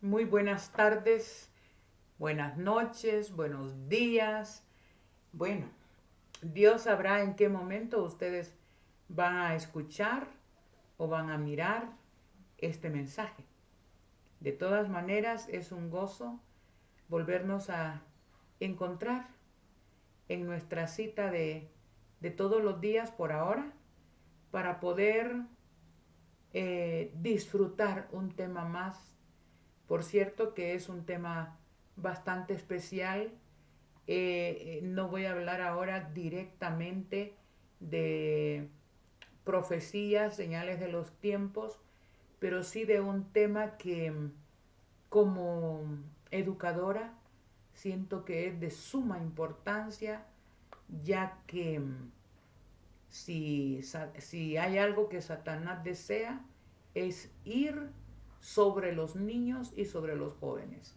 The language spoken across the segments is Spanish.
Muy buenas tardes, buenas noches, buenos días. Bueno, Dios sabrá en qué momento ustedes van a escuchar o van a mirar este mensaje. De todas maneras, es un gozo volvernos a encontrar en nuestra cita de todos los días por ahora para poder disfrutar un tema más. Por cierto que es un tema bastante especial. No voy a hablar ahora directamente de profecías, señales de los tiempos, pero sí de un tema que como educadora siento que es de suma importancia, ya que si hay algo que Satanás desea es ir sobre los niños y sobre los jóvenes.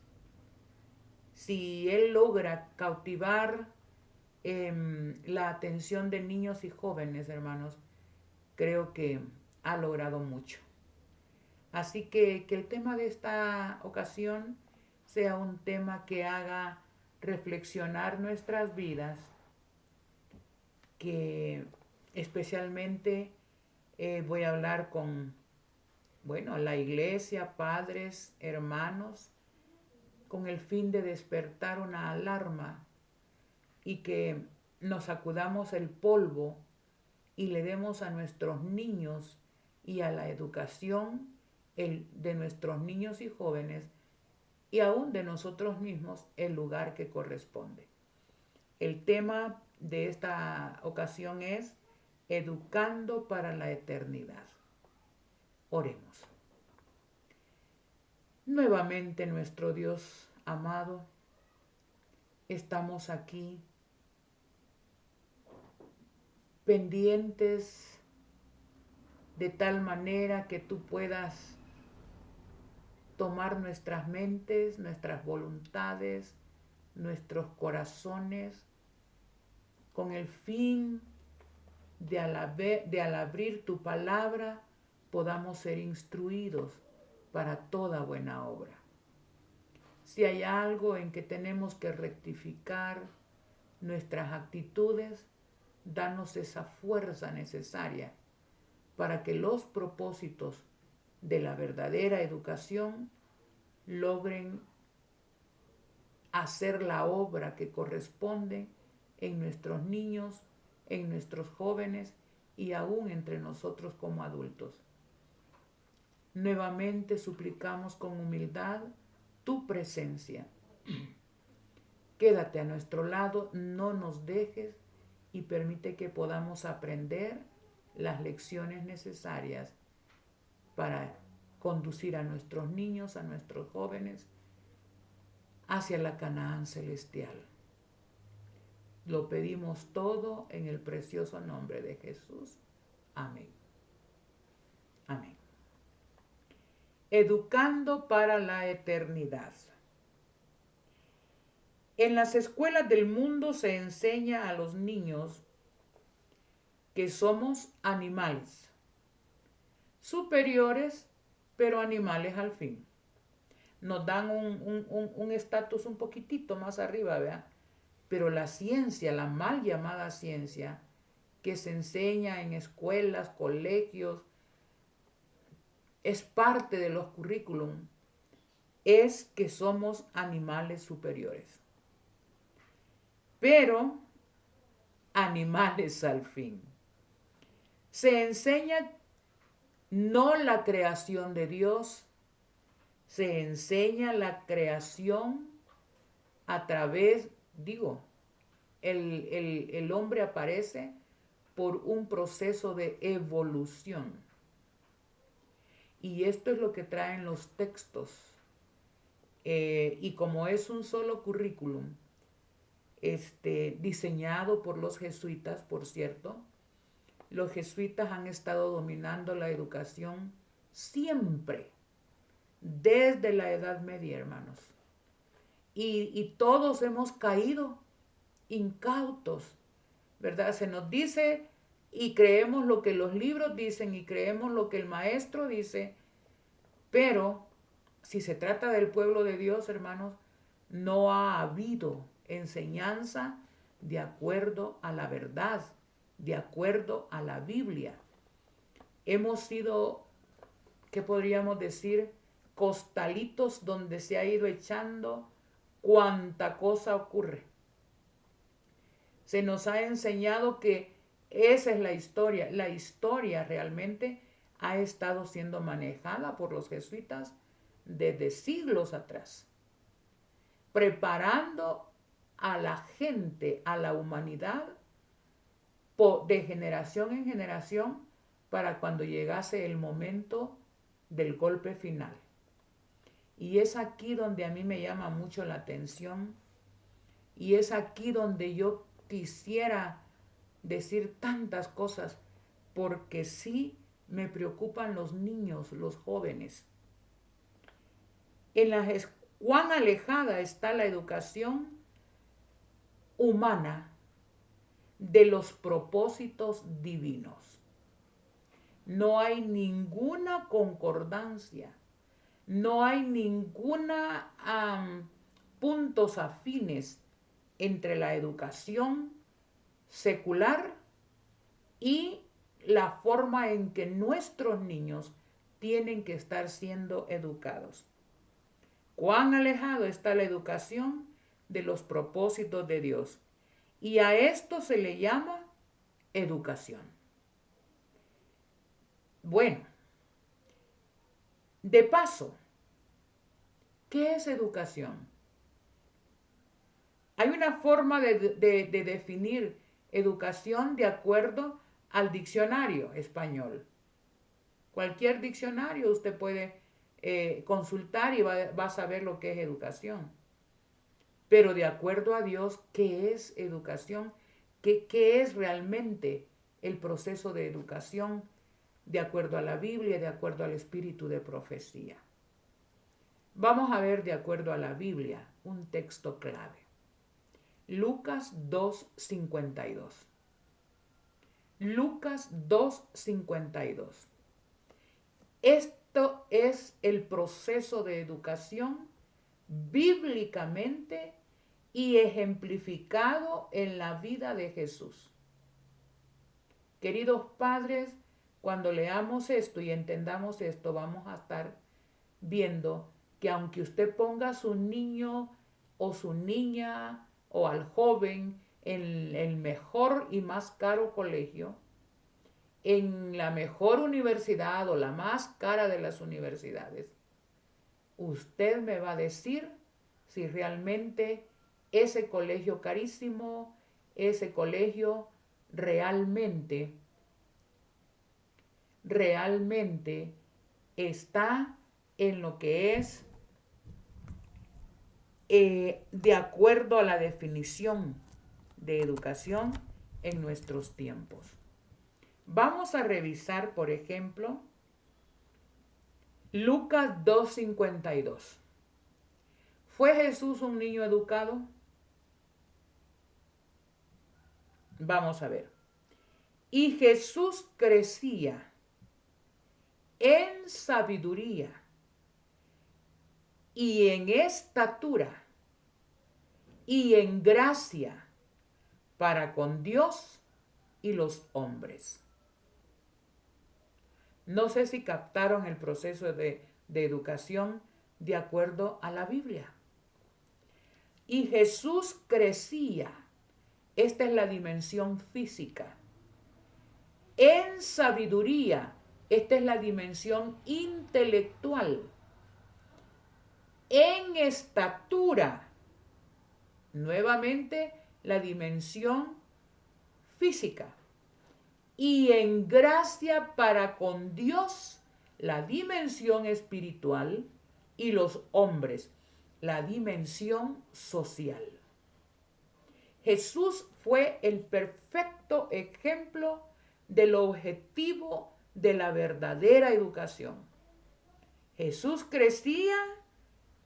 Si él logra cautivar la atención de niños y jóvenes, hermanos, creo que ha logrado mucho. Así que el tema de esta ocasión sea un tema que haga reflexionar nuestras vidas, que especialmente voy a hablar con, bueno, la iglesia, padres, hermanos, con el fin de despertar una alarma y que nos sacudamos el polvo y le demos a nuestros niños y a la educación de nuestros niños y jóvenes y aún de nosotros mismos el lugar que corresponde. El tema de esta ocasión es Educando para la Eternidad. Oremos. Nuevamente nuestro Dios amado, estamos aquí pendientes de tal manera que tú puedas tomar nuestras mentes, nuestras voluntades, nuestros corazones, con el fin al abrir tu palabra podamos ser instruidos para toda buena obra. Si hay algo en que tenemos que rectificar nuestras actitudes, danos esa fuerza necesaria para que los propósitos de la verdadera educación logren hacer la obra que corresponde en nuestros niños, en nuestros jóvenes y aún entre nosotros como adultos. Nuevamente suplicamos con humildad tu presencia. Quédate a nuestro lado, no nos dejes y permite que podamos aprender las lecciones necesarias para conducir a nuestros niños, a nuestros jóvenes, hacia la Canaán celestial. Lo pedimos todo en el precioso nombre de Jesús. Amén. Amén. Educando para la eternidad. En las escuelas del mundo se enseña a los niños que somos animales, superiores, pero animales al fin. Nos dan un estatus un poquitito más arriba, ¿verdad? Pero la ciencia, la mal llamada ciencia, que se enseña en escuelas, colegios, es parte de los currículum, es que somos animales superiores. Pero animales al fin. Se enseña no la creación de Dios, se enseña la creación a través, el hombre aparece por un proceso de evolución. Y esto es lo que traen los textos. Y como es un solo currículum, diseñado por los jesuitas, por cierto, los jesuitas han estado dominando la educación siempre, desde la Edad Media, hermanos. Y todos hemos caído incautos, ¿verdad? Se nos dice y creemos lo que los libros dicen y creemos lo que el maestro dice, pero si se trata del pueblo de Dios, hermanos, no ha habido enseñanza de acuerdo a la verdad, de acuerdo a la Biblia. Hemos sido, ¿qué podríamos decir? Costalitos donde se ha ido echando cuánta cosa ocurre. Se nos ha enseñado que esa es la historia. La historia realmente ha estado siendo manejada por los jesuitas desde siglos atrás, preparando a la gente, a la humanidad, de generación en generación, para cuando llegase el momento del golpe final. Y es aquí donde a mí me llama mucho la atención, y es aquí donde yo quisiera decir tantas cosas, porque sí me preocupan los niños, los jóvenes. Cuán alejada está la educación humana de los propósitos divinos. No hay ninguna concordancia, no hay ninguna puntos afines entre la educación secular y la forma en que nuestros niños tienen que estar siendo educados. Cuán alejado está la educación de los propósitos de Dios. Y a esto se le llama educación. Bueno, de paso, ¿qué es educación? Hay una forma de definir educación de acuerdo al diccionario español. Cualquier diccionario usted puede consultar y va a saber lo que es educación. Pero de acuerdo a Dios, ¿qué es educación? ¿Qué es realmente el proceso de educación de acuerdo a la Biblia, de acuerdo al espíritu de profecía? Vamos a ver de acuerdo a la Biblia un texto clave. Lucas 2:52. Lucas 2:52. Esto es el proceso de educación bíblicamente y ejemplificado en la vida de Jesús. Queridos padres, cuando leamos esto y entendamos esto, vamos a estar viendo que aunque usted ponga a su niño o su niña o al joven en el mejor y más caro colegio, en la mejor universidad o la más cara de las universidades, usted me va a decir si realmente ese colegio carísimo, ese colegio realmente está en lo que es de acuerdo a la definición de educación en nuestros tiempos. Vamos a revisar, por ejemplo, Lucas 2:52. ¿Fue Jesús un niño educado? Vamos a ver. Y Jesús crecía en sabiduría y en estatura y en gracia para con Dios y los hombres. No sé si captaron el proceso de educación de acuerdo a la Biblia. Y Jesús crecía, esta es la dimensión física, en sabiduría, esta es la dimensión intelectual, en estatura, nuevamente la dimensión física, y en gracia para con Dios, la dimensión espiritual, y los hombres, la dimensión social. Jesús fue el perfecto ejemplo del objetivo de la verdadera educación. Jesús crecía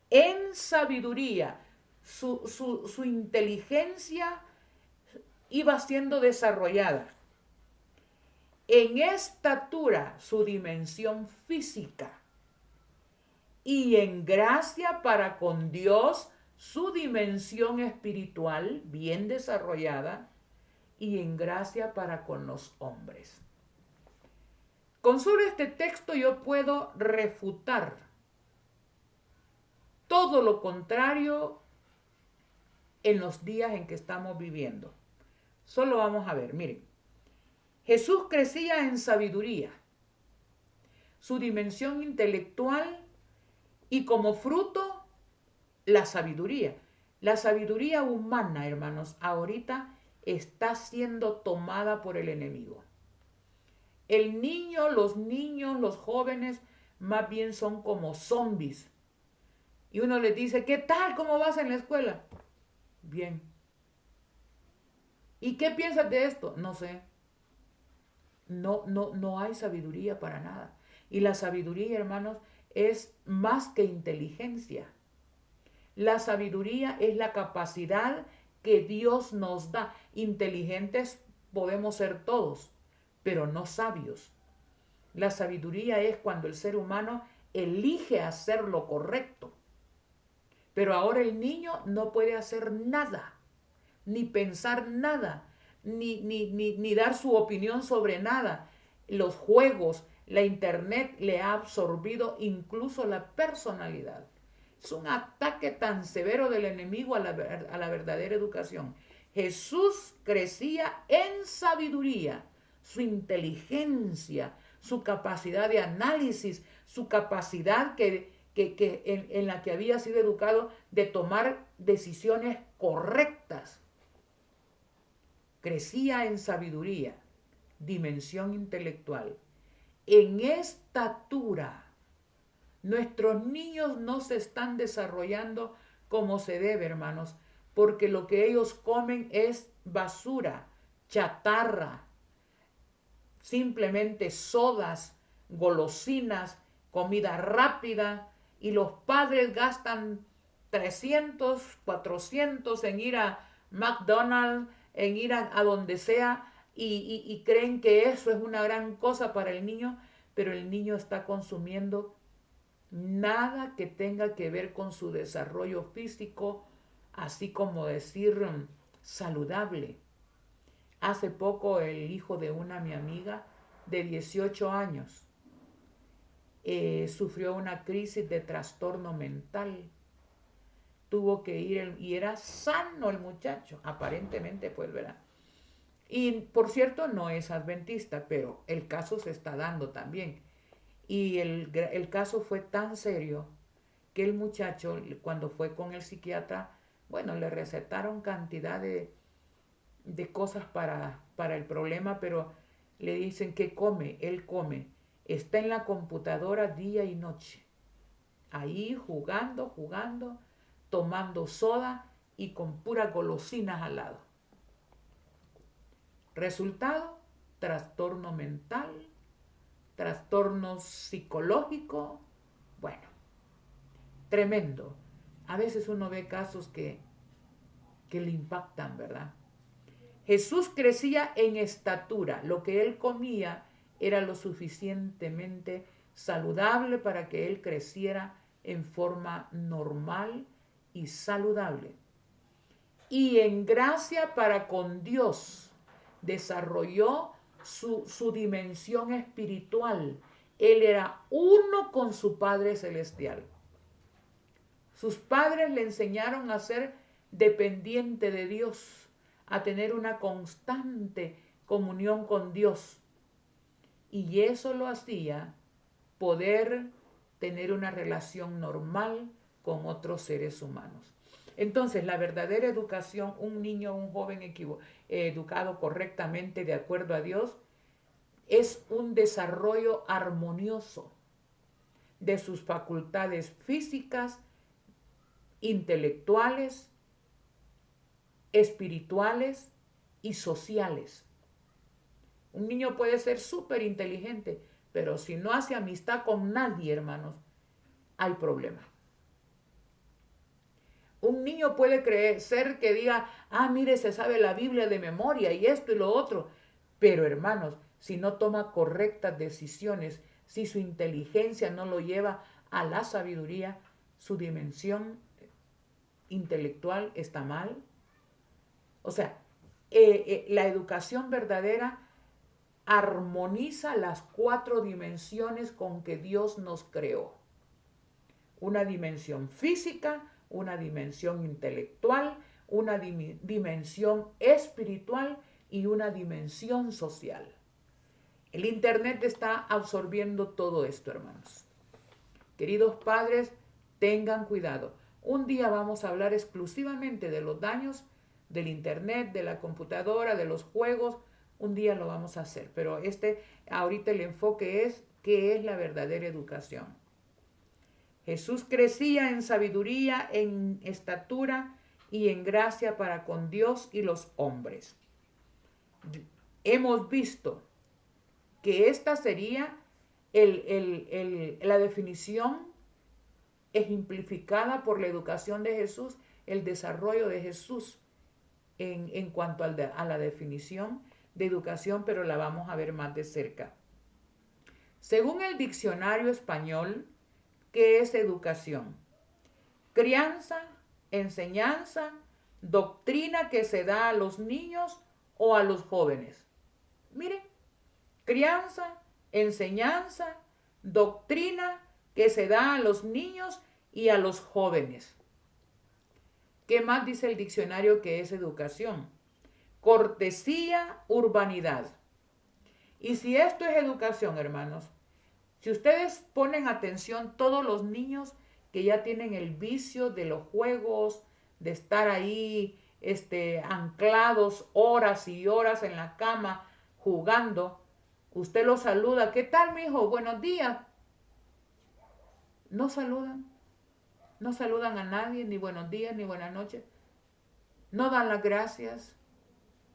en sabiduría, su inteligencia iba siendo desarrollada. En estatura, su dimensión física. y en gracia para con Dios, su dimensión espiritual bien desarrollada, y en gracia para con los hombres. Con solo este texto yo puedo refutar todo lo contrario en los días en que estamos viviendo. Solo vamos a ver, miren. Jesús crecía en sabiduría, su dimensión intelectual y como fruto la sabiduría. La sabiduría humana, hermanos, ahorita está siendo tomada por el enemigo. El niño, los jóvenes, más bien son como zombies. Y uno les dice, ¿qué tal? ¿Cómo vas en la escuela? Bien. ¿Y qué piensas de esto? No sé. No hay sabiduría para nada. Y la sabiduría, hermanos, es más que inteligencia. La sabiduría es la capacidad que Dios nos da. Inteligentes podemos ser todos, pero no sabios. La sabiduría es cuando el ser humano elige hacer lo correcto. Pero ahora el niño no puede hacer nada, ni pensar nada, ni dar su opinión sobre nada. Los juegos, la internet le ha absorbido incluso la personalidad. Es un ataque tan severo del enemigo a la verdadera educación. Jesús crecía en sabiduría, su inteligencia, su capacidad de análisis, su capacidad en la que había sido educado de tomar decisiones correctas. Crecía en sabiduría, dimensión intelectual, en estatura. Nuestros niños no se están desarrollando como se debe, hermanos, porque lo que ellos comen es basura, chatarra, simplemente sodas, golosinas, comida rápida, y los padres gastan 300, 400 en ir a McDonald's, en ir a donde sea, y creen que eso es una gran cosa para el niño, pero el niño está consumiendo nada que tenga que ver con su desarrollo físico, así como decir saludable. Hace poco el hijo de mi amiga de 18 años sufrió una crisis de trastorno mental. Tuvo que ir y era sano el muchacho, aparentemente pues, ¿verdad? Y por cierto no es adventista, pero el caso se está dando también. Y el caso fue tan serio que el muchacho, cuando fue con el psiquiatra, bueno, le recetaron cantidad de cosas para el problema, pero le dicen que come, él come, está en la computadora día y noche, ahí jugando, tomando soda y con puras golosinas al lado. Resultado, trastorno mental, trastorno psicológico, bueno, tremendo. A veces uno ve casos que le impactan, ¿verdad? Jesús crecía en estatura. Lo que él comía era lo suficientemente saludable para que él creciera en forma normal y saludable. Y en gracia para con Dios desarrolló su dimensión espiritual. Él era uno con su Padre Celestial. Sus padres le enseñaron a ser dependiente de Dios, a tener una constante comunión con Dios. Y eso lo hacía poder tener una relación normal con otros seres humanos. Entonces, la verdadera educación, un niño, un joven educado correctamente de acuerdo a Dios, es un desarrollo armonioso de sus facultades físicas, intelectuales, espirituales y sociales. Un niño puede ser súper inteligente, pero si no hace amistad con nadie, hermanos, hay problema. Un niño puede crecer que diga, mire, se sabe la Biblia de memoria y esto y lo otro. Pero hermanos, si no toma correctas decisiones, si su inteligencia no lo lleva a la sabiduría, su dimensión intelectual está mal. O sea, la educación verdadera armoniza las 4 dimensiones con que Dios nos creó. Una dimensión física, una dimensión intelectual, una dimensión espiritual y una dimensión social. El Internet está absorbiendo todo esto, hermanos. Queridos padres, tengan cuidado. Un día vamos a hablar exclusivamente de los daños del Internet, de la computadora, de los juegos. Un día lo vamos a hacer, pero ahorita el enfoque es qué es la verdadera educación. Jesús crecía en sabiduría, en estatura y en gracia para con Dios y los hombres. Hemos visto que esta sería la definición ejemplificada por la educación de Jesús, el desarrollo de Jesús en cuanto a la definición de educación, pero la vamos a ver más de cerca. Según el diccionario español, ¿qué es educación? Crianza, enseñanza, doctrina que se da a los niños o a los jóvenes. Miren, crianza, enseñanza, doctrina que se da a los niños y a los jóvenes. ¿Qué más dice el diccionario que es educación? Cortesía, urbanidad. Y si esto es educación, hermanos, si ustedes ponen atención, todos los niños que ya tienen el vicio de los juegos, de estar ahí anclados horas y horas en la cama jugando, usted los saluda, ¿qué tal, mijo? Buenos días. No saludan. No saludan a nadie, ni buenos días, ni buenas noches. No dan las gracias.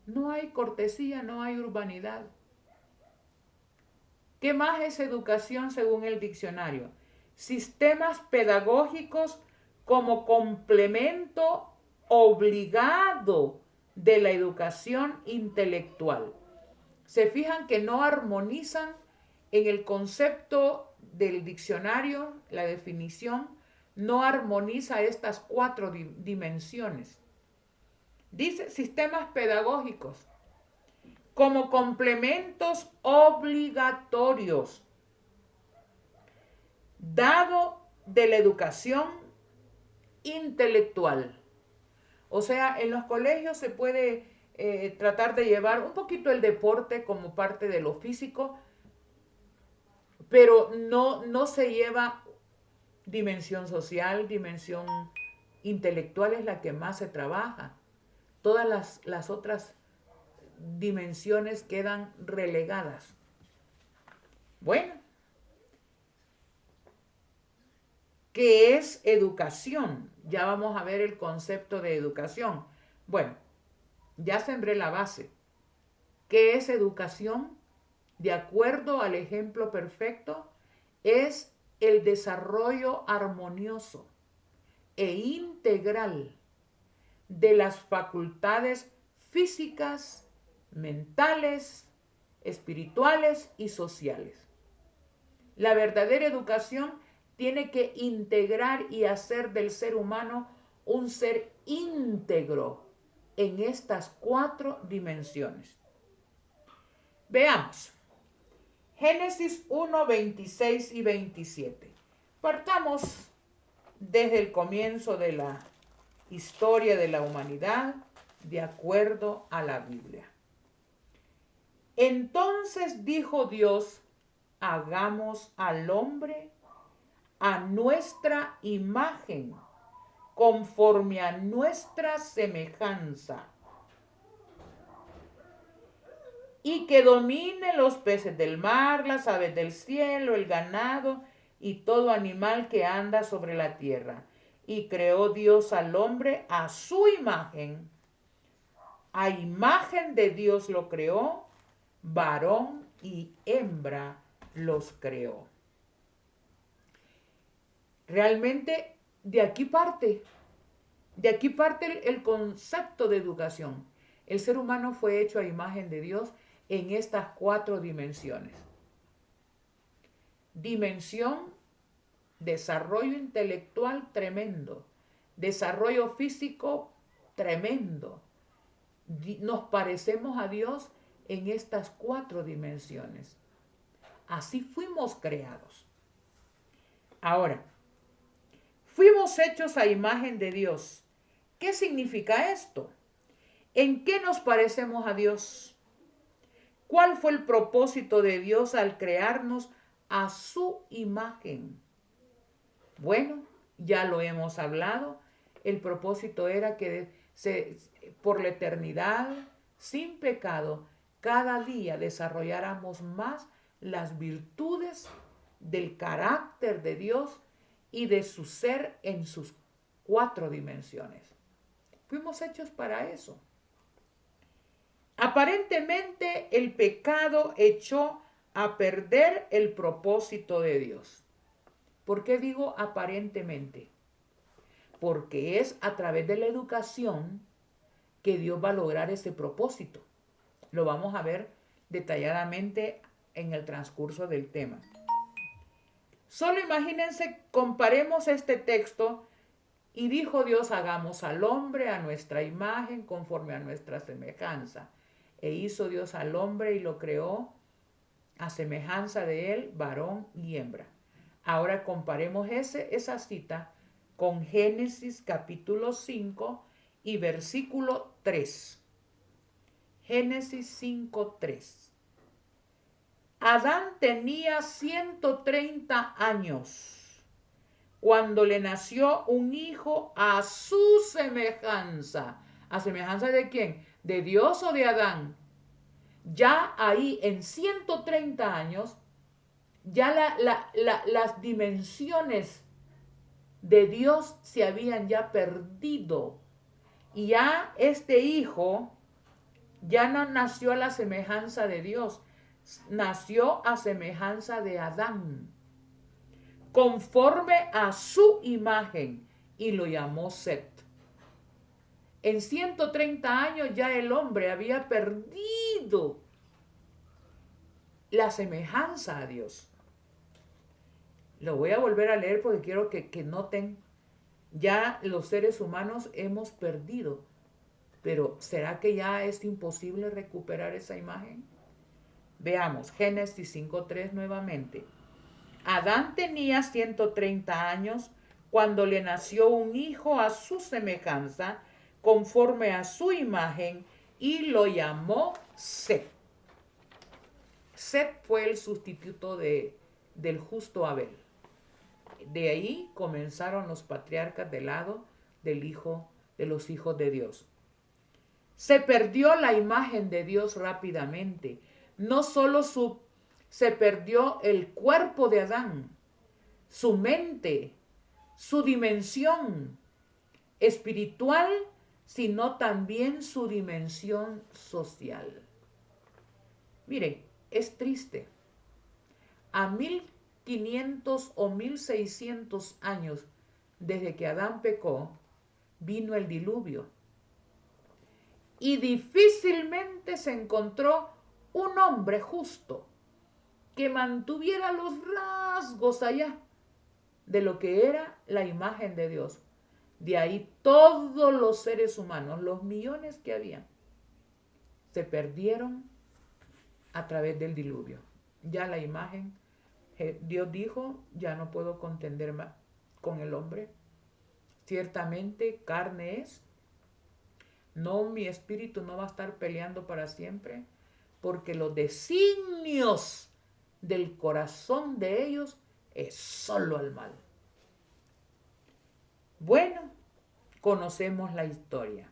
No hay cortesía, no hay urbanidad. ¿Qué más es educación según el diccionario? Sistemas pedagógicos como complemento obligado de la educación intelectual. Se fijan que no armonizan en el concepto del diccionario, la definición, no armoniza estas 4 dimensiones. Dice sistemas pedagógicos como complementos obligatorios dado de la educación intelectual. O sea, en los colegios se puede tratar de llevar un poquito el deporte como parte de lo físico, pero no se lleva dimensión social, dimensión intelectual es la que más se trabaja. Todas las otras dimensiones quedan relegadas. Bueno, ¿qué es educación? Ya vamos a ver el concepto de educación. Bueno, ya sembré la base. ¿Qué es educación? De acuerdo al ejemplo perfecto, es el desarrollo armonioso e integral de las facultades físicas, mentales, espirituales y sociales. La verdadera educación tiene que integrar y hacer del ser humano un ser íntegro en estas 4 dimensiones. Veamos. Génesis 1, 26 y 27. Partamos desde el comienzo de la historia de la humanidad de acuerdo a la Biblia. Entonces dijo Dios, hagamos al hombre a nuestra imagen, conforme a nuestra semejanza, y que domine los peces del mar, las aves del cielo, el ganado y todo animal que anda sobre la tierra. Y creó Dios al hombre a su imagen. A imagen de Dios lo creó, varón y hembra los creó. Realmente de aquí parte el concepto de educación. El ser humano fue hecho a imagen de Dios en estas 4 dimensiones. Dimensión desarrollo intelectual tremendo, desarrollo físico tremendo. Nos parecemos a Dios en estas 4 dimensiones. Así fuimos creados. Ahora, fuimos hechos a imagen de Dios. ¿Qué significa esto? ¿En qué nos parecemos a Dios? ¿Cuál fue el propósito de Dios al crearnos a su imagen? Bueno, ya lo hemos hablado. El propósito era que por la eternidad, sin pecado, cada día desarrolláramos más las virtudes del carácter de Dios y de su ser en sus 4 dimensiones. Fuimos hechos para eso. Aparentemente el pecado echó a perder el propósito de Dios. ¿Por qué digo aparentemente? Porque es a través de la educación que Dios va a lograr ese propósito. Lo vamos a ver detalladamente en el transcurso del tema. Solo imagínense, comparemos este texto. Y dijo Dios, hagamos al hombre a nuestra imagen, conforme a nuestra semejanza. E hizo Dios al hombre y lo creó a semejanza de él, varón y hembra. Ahora comparemos esa cita con Génesis capítulo 5 y versículo 3. Génesis 5, 3. Adán tenía 130 años cuando le nació un hijo a su semejanza. ¿A semejanza de quién? ¿De Dios o de Adán? Ya ahí en 130 años, ya las dimensiones de Dios se habían ya perdido. Y ya este hijo ya no nació a la semejanza de Dios, nació a semejanza de Adán, conforme a su imagen, y lo llamó Set. En 130 años ya el hombre había perdido la semejanza a Dios. Lo voy a volver a leer porque quiero que noten, ya los seres humanos hemos perdido, pero ¿será que ya es imposible recuperar esa imagen? Veamos, Génesis 5:3 nuevamente. Adán tenía 130 años cuando le nació un hijo a su semejanza, conforme a su imagen, y lo llamó Set. Set fue el sustituto del justo Abel. De ahí comenzaron los patriarcas del lado de los hijos de Dios. Se perdió la imagen de Dios rápidamente. No solo se perdió el cuerpo de Adán, su mente, su dimensión espiritual, sino también su dimensión social. Miren, es triste. A 1500 o 1600 años desde que Adán pecó, vino el diluvio. Y difícilmente se encontró un hombre justo que mantuviera los rasgos allá de lo que era la imagen de Dios. De ahí todos los seres humanos, los millones que había, se perdieron a través del diluvio. Ya la imagen, Dios dijo, ya no puedo contender más con el hombre. Ciertamente carne es. No, mi espíritu no va a estar peleando para siempre, porque los designios del corazón de ellos es solo el mal. Bueno, conocemos la historia.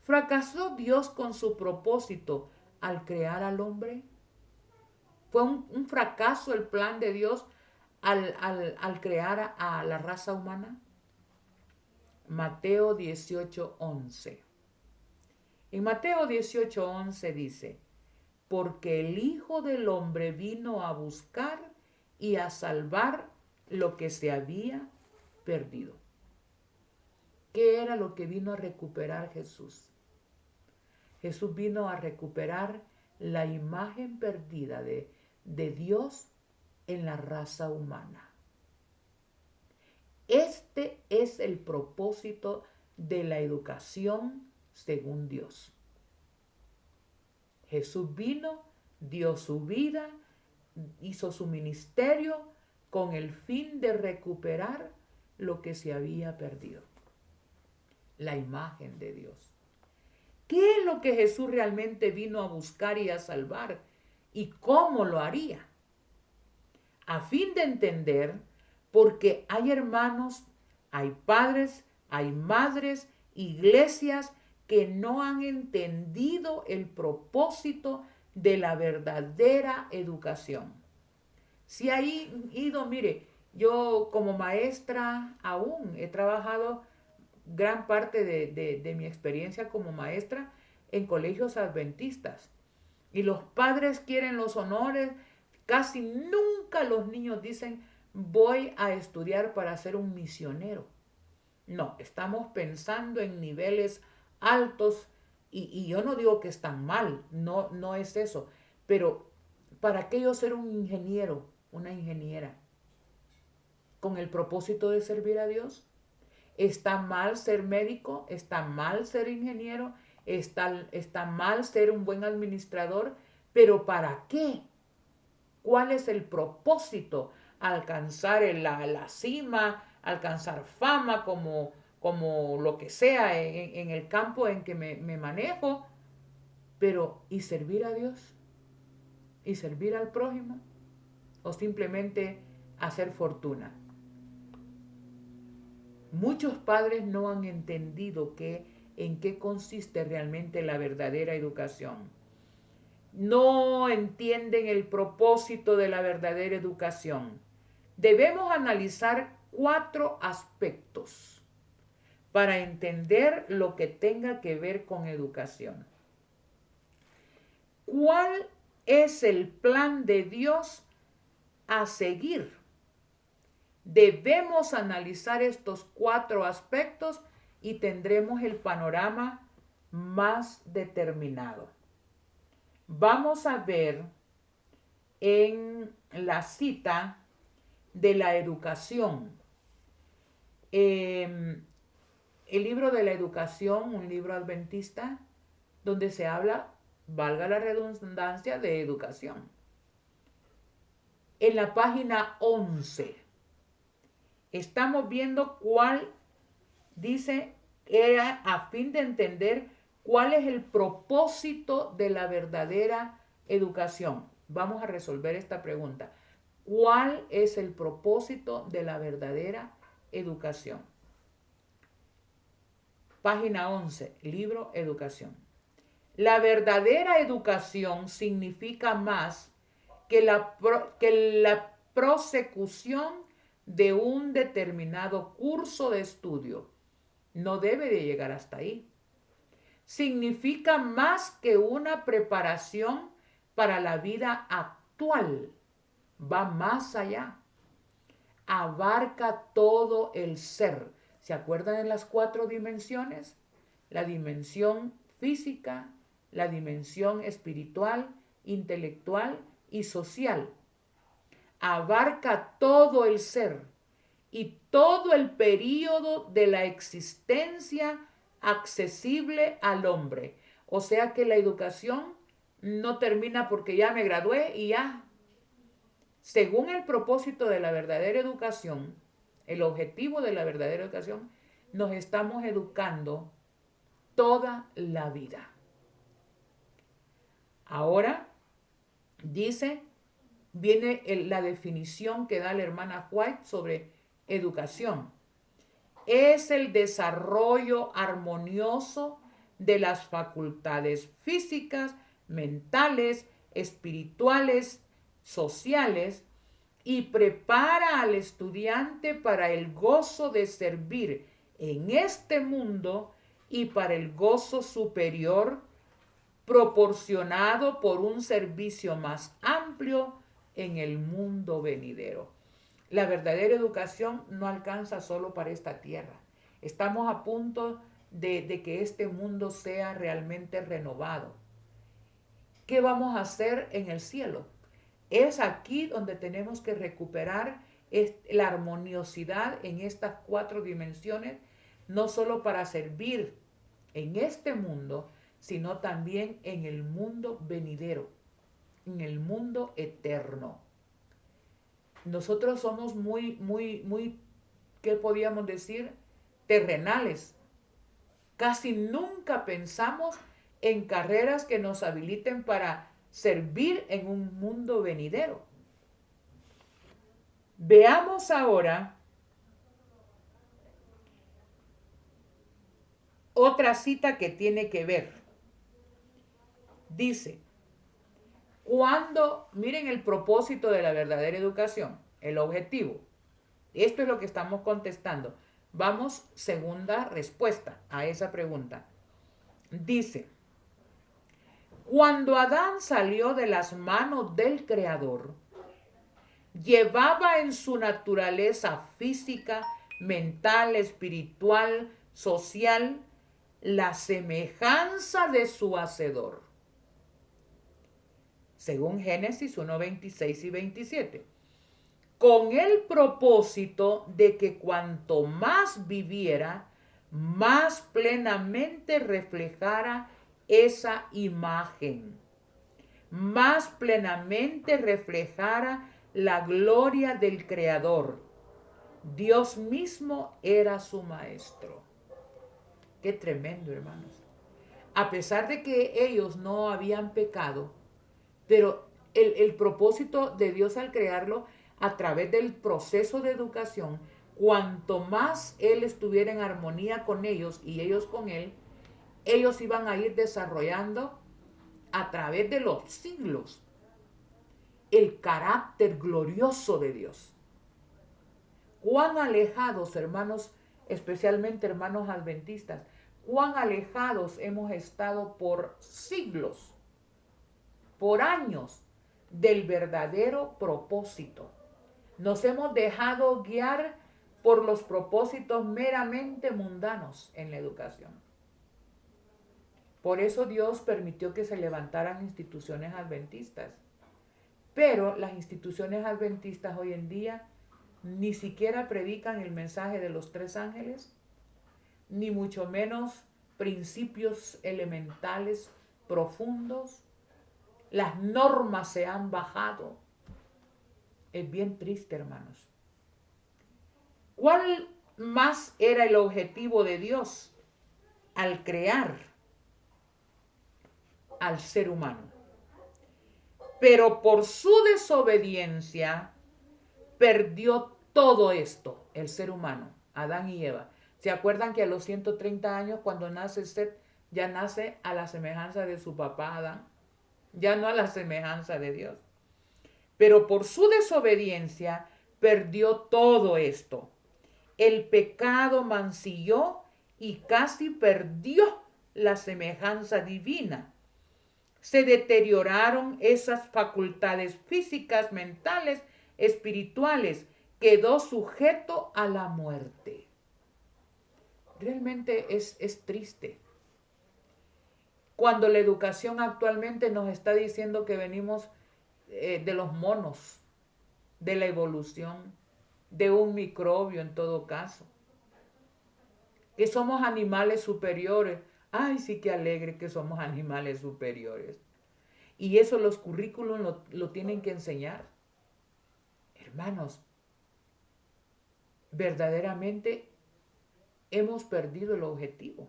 ¿Fracasó Dios con su propósito al crear al hombre? ¿Fue un fracaso el plan de Dios al crear a la raza humana? Mateo 18:11. En Mateo 18:11 dice, porque el Hijo del Hombre vino a buscar y a salvar lo que se había perdido. ¿Qué era lo que vino a recuperar Jesús? Jesús vino a recuperar la imagen perdida de Dios en la raza humana. es el propósito de la educación según Dios. Jesús vino, dio su vida, hizo su ministerio con el fin de recuperar lo que se había perdido. La imagen de Dios. ¿Qué es lo que Jesús realmente vino a buscar y a salvar? ¿Y cómo lo haría? A fin de entender, porque hay hermanos, hay padres, hay madres, iglesias que no han entendido el propósito de la verdadera educación. Si ha ido, mire, yo como maestra aún he trabajado gran parte de mi experiencia como maestra en colegios adventistas. Y los padres quieren los honores. Casi nunca los niños dicen, voy a estudiar para ser un misionero. No, estamos pensando en niveles altos y yo no digo que están mal, no es eso. Pero ¿para qué yo ser un ingeniero, una ingeniera? ¿Con el propósito de servir a Dios? ¿Está mal ser médico? ¿Está mal ser ingeniero? ¿Está mal ser un buen administrador? ¿Pero para qué? ¿Cuál es el propósito? Alcanzar la cima, alcanzar fama como lo que sea en el campo en que me manejo. Pero, ¿y servir a Dios? ¿Y servir al prójimo? ¿O simplemente hacer fortuna? Muchos padres no han entendido en qué consiste realmente la verdadera educación. No entienden el propósito de la verdadera educación. Debemos analizar 4 aspectos para entender lo que tenga que ver con educación. ¿Cuál es el plan de Dios a seguir? Debemos analizar estos 4 aspectos y tendremos el panorama más determinado. Vamos a ver en la cita de la educación. El libro de la educación, un libro adventista, donde se habla, valga la redundancia, de educación. En la página 11, estamos viendo cuál dice, a fin de entender cuál es el propósito de la verdadera educación. Vamos a resolver esta pregunta. ¿Cuál es el propósito de la verdadera educación? Página 11, libro Educación. La verdadera educación significa más que la prosecución de un determinado curso de estudio. No debe de llegar hasta ahí. Significa más que una preparación para la vida actual. Va más allá. Abarca todo el ser. ¿Se acuerdan de las 4 dimensiones? La dimensión física, la dimensión espiritual, intelectual y social. Abarca todo el ser y todo el período de la existencia accesible al hombre. O sea que la educación no termina porque ya me gradué y ya. Según el propósito de la verdadera educación, el objetivo de la verdadera educación, nos estamos educando toda la vida. Ahora viene la definición que da la hermana White sobre educación. Es el desarrollo armonioso de las facultades físicas, mentales, espirituales, sociales, y prepara al estudiante para el gozo de servir en este mundo y para el gozo superior proporcionado por un servicio más amplio en el mundo venidero. La verdadera educación no alcanza solo para esta tierra. Estamos a punto de que este mundo sea realmente renovado. ¿Qué vamos a hacer en el cielo? Es aquí donde tenemos que recuperar es la armoniosidad en estas 4 dimensiones, no solo para servir en este mundo, sino también en el mundo venidero, en el mundo eterno. Nosotros somos muy, ¿qué podíamos decir? Terrenales. Casi nunca pensamos en carreras que nos habiliten para servir en un mundo venidero. Veamos ahora otra cita que tiene que ver. Dice, miren el propósito de la verdadera educación, el objetivo. Esto es lo que estamos contestando. Vamos, segunda respuesta a esa pregunta. Dice, cuando Adán salió de las manos del Creador, llevaba en su naturaleza física, mental, espiritual, social, la semejanza de su Hacedor. Según Génesis 1, 26 y 27. Con el propósito de que cuanto más viviera, más plenamente reflejara esa imagen, más plenamente reflejara la gloria del Creador. Dios mismo era su maestro. Qué tremendo, hermanos. A pesar de que ellos no habían pecado, pero el propósito de Dios al crearlo a través del proceso de educación, cuanto más Él estuviera en armonía con ellos y ellos con Él, ellos iban a ir desarrollando a través de los siglos el carácter glorioso de Dios. Cuán alejados, hermanos, especialmente hermanos adventistas, cuán alejados hemos estado por siglos, por años, del verdadero propósito. Nos hemos dejado guiar por los propósitos meramente mundanos en la educación. Por eso Dios permitió que se levantaran instituciones adventistas. Pero las instituciones adventistas hoy en día ni siquiera predican el mensaje de los 3 ángeles, ni mucho menos principios elementales profundos. Las normas se han bajado. Es bien triste, hermanos. ¿Cuál más era el objetivo de Dios al crear al ser humano? Pero por su desobediencia perdió todo esto, el ser humano, Adán y Eva. ¿Se acuerdan que a los 130 años, cuando nace Set, ya nace a la semejanza de su papá Adán? Ya no a la semejanza de Dios. Pero por su desobediencia perdió todo esto. El pecado mancilló y casi perdió la semejanza divina. Se deterioraron esas facultades físicas, mentales, espirituales. Quedó sujeto a la muerte. Realmente es triste. Cuando la educación actualmente nos está diciendo que venimos de los monos, de la evolución, de un microbio en todo caso, que somos animales superiores. Ay, sí que alegre que somos animales superiores. Y eso los currículos lo tienen que enseñar. Hermanos, verdaderamente hemos perdido el objetivo.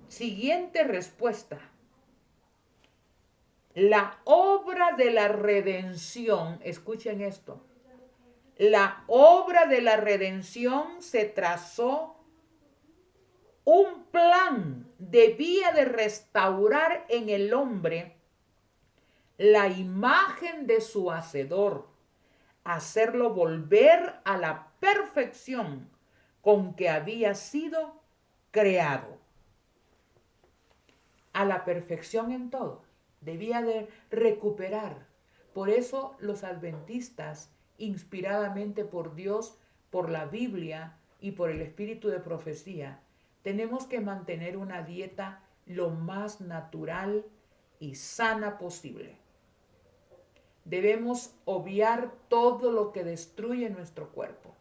Siguiente respuesta. La obra de la redención, escuchen esto, la obra de la redención se trazó un plan, debía de restaurar en el hombre la imagen de su Hacedor, hacerlo volver a la perfección con que había sido creado. A la perfección en todo. Debía de recuperar. Por eso los adventistas, inspiradamente por Dios, por la Biblia y por el espíritu de profecía, tenemos que mantener una dieta lo más natural y sana posible. Debemos obviar todo lo que destruye nuestro cuerpo.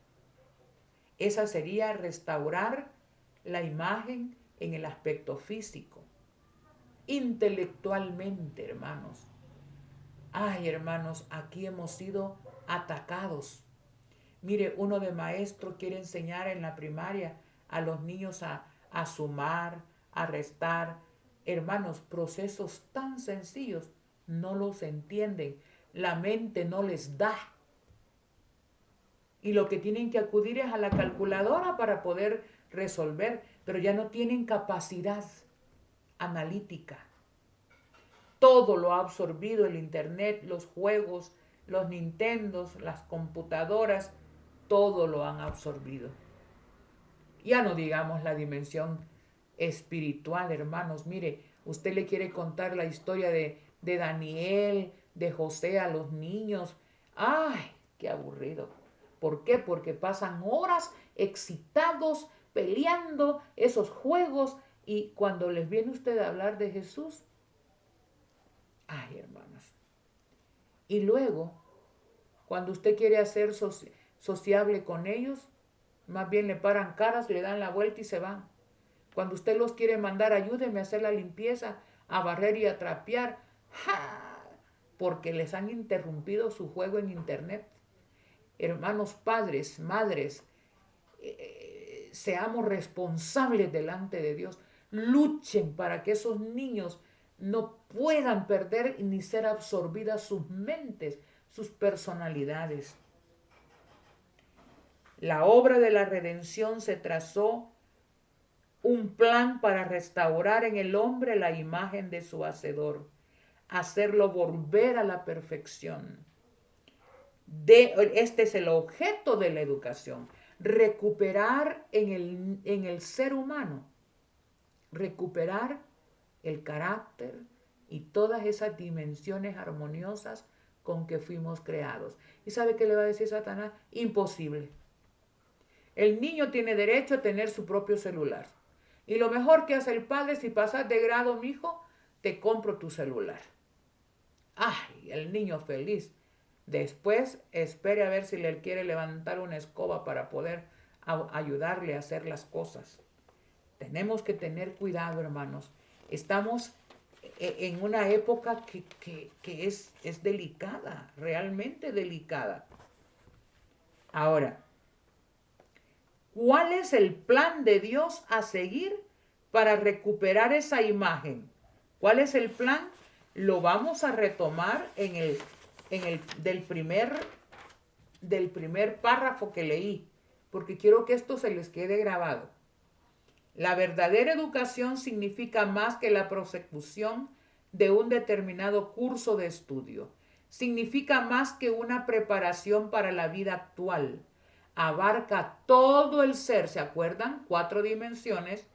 Esa sería restaurar la imagen en el aspecto físico. Intelectualmente, hermanos. Ay, hermanos, aquí hemos sido atacados. Mire, uno de maestro quiere enseñar en la primaria a los niños a sumar, a restar. Hermanos, procesos tan sencillos no los entienden. La mente no les da. Y lo que tienen que acudir es a la calculadora para poder resolver, pero ya no tienen capacidad analítica. Todo lo ha absorbido el internet, los juegos, los Nintendos, las computadoras, todo lo han absorbido. Ya no digamos la dimensión espiritual, hermanos. Mire, usted le quiere contar la historia de Daniel, de José a los niños. ¡Ay, qué aburrido! ¿Por qué? Porque pasan horas excitados, peleando esos juegos, y cuando les viene usted a hablar de Jesús, ay, hermanos. Y luego, cuando usted quiere hacer sociable con ellos, más bien le paran caras, le dan la vuelta y se van. Cuando usted los quiere mandar, ayúdeme a hacer la limpieza, a barrer y a trapear, ¡ja! Porque les han interrumpido su juego en internet. Hermanos, padres, madres, seamos responsables delante de Dios. Luchen para que esos niños no puedan perder ni ser absorbidas sus mentes, sus personalidades. La obra de la redención se trazó un plan para restaurar en el hombre la imagen de su Hacedor, hacerlo volver a la perfección. Este es el objeto de la educación, recuperar en el ser humano, recuperar el carácter y todas esas dimensiones armoniosas con que fuimos creados. ¿Y sabe qué le va a decir Satanás? Imposible. El niño tiene derecho a tener su propio celular. Y lo mejor que hace el padre, si pasas de grado, mijo, te compro tu celular. ¡Ay! El niño feliz. Después espere a ver si le quiere levantar una escoba para poder ayudarle a hacer las cosas. Tenemos que tener cuidado, hermanos. Estamos en una época que es delicada, realmente delicada. Ahora, ¿cuál es el plan de Dios a seguir para recuperar esa imagen? ¿Cuál es el plan? Lo vamos a retomar del primer párrafo que leí, porque quiero que esto se les quede grabado. La verdadera educación significa más que la prosecución de un determinado curso de estudio. Significa más que una preparación para la vida actual. Abarca todo el ser, ¿se acuerdan? 4 dimensiones,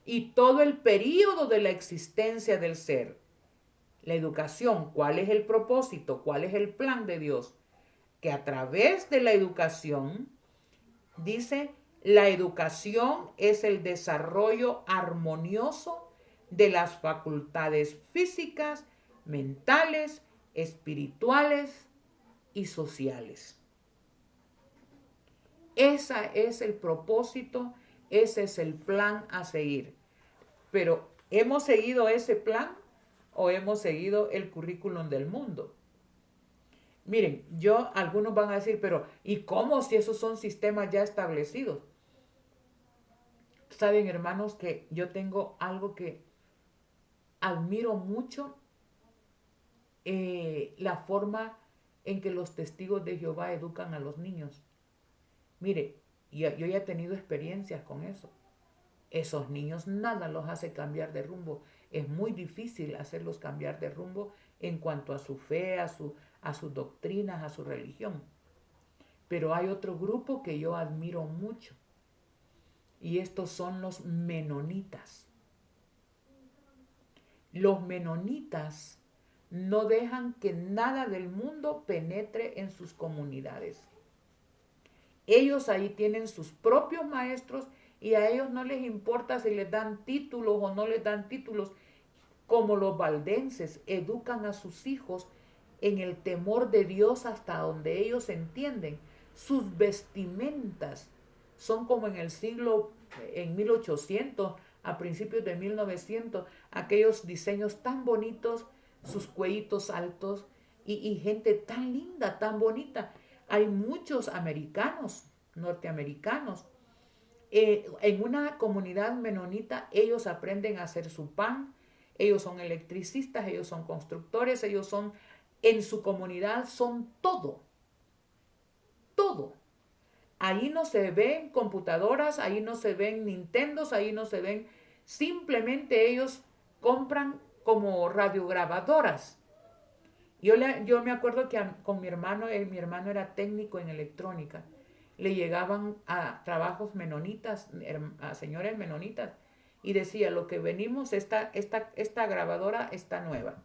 y todo el período de la existencia del ser. La educación, ¿cuál es el propósito? ¿Cuál es el plan de Dios? Que a través de la educación, dice, la educación es el desarrollo armonioso de las facultades físicas, mentales, espirituales y sociales. Ese es el propósito, ese es el plan a seguir. Pero ¿hemos seguido ese plan o hemos seguido el currículum del mundo? Miren, algunos van a decir, pero ¿y cómo si esos son sistemas ya establecidos? Saben, hermanos, que yo tengo algo que admiro mucho, la forma en que los testigos de Jehová educan a los niños. Mire, yo ya he tenido experiencias con eso. Esos niños nada los hace cambiar de rumbo. Es muy difícil hacerlos cambiar de rumbo en cuanto a su fe, a sus doctrinas, a su religión. Pero hay otro grupo que yo admiro mucho. Y estos son los menonitas. Los menonitas no dejan que nada del mundo penetre en sus comunidades. Ellos ahí tienen sus propios maestros y a ellos no les importa si les dan títulos o no les dan títulos. Como los valdenses educan a sus hijos en el temor de Dios hasta donde ellos entienden. Sus vestimentas son como en 1800, a principios de 1900, aquellos diseños tan bonitos, sus cuellitos altos y gente tan linda, tan bonita. Hay muchos americanos, norteamericanos. En una comunidad menonita ellos aprenden a hacer su pan, ellos son electricistas, ellos son constructores, ellos son, en su comunidad son todo, todo. Ahí no se ven computadoras, ahí no se ven Nintendos, ahí no se ven, simplemente ellos compran como radiograbadoras. Yo me acuerdo que con mi hermano era técnico en electrónica, le llegaban a trabajos menonitas, a señores menonitas, y decía, lo que venimos, esta grabadora está nueva.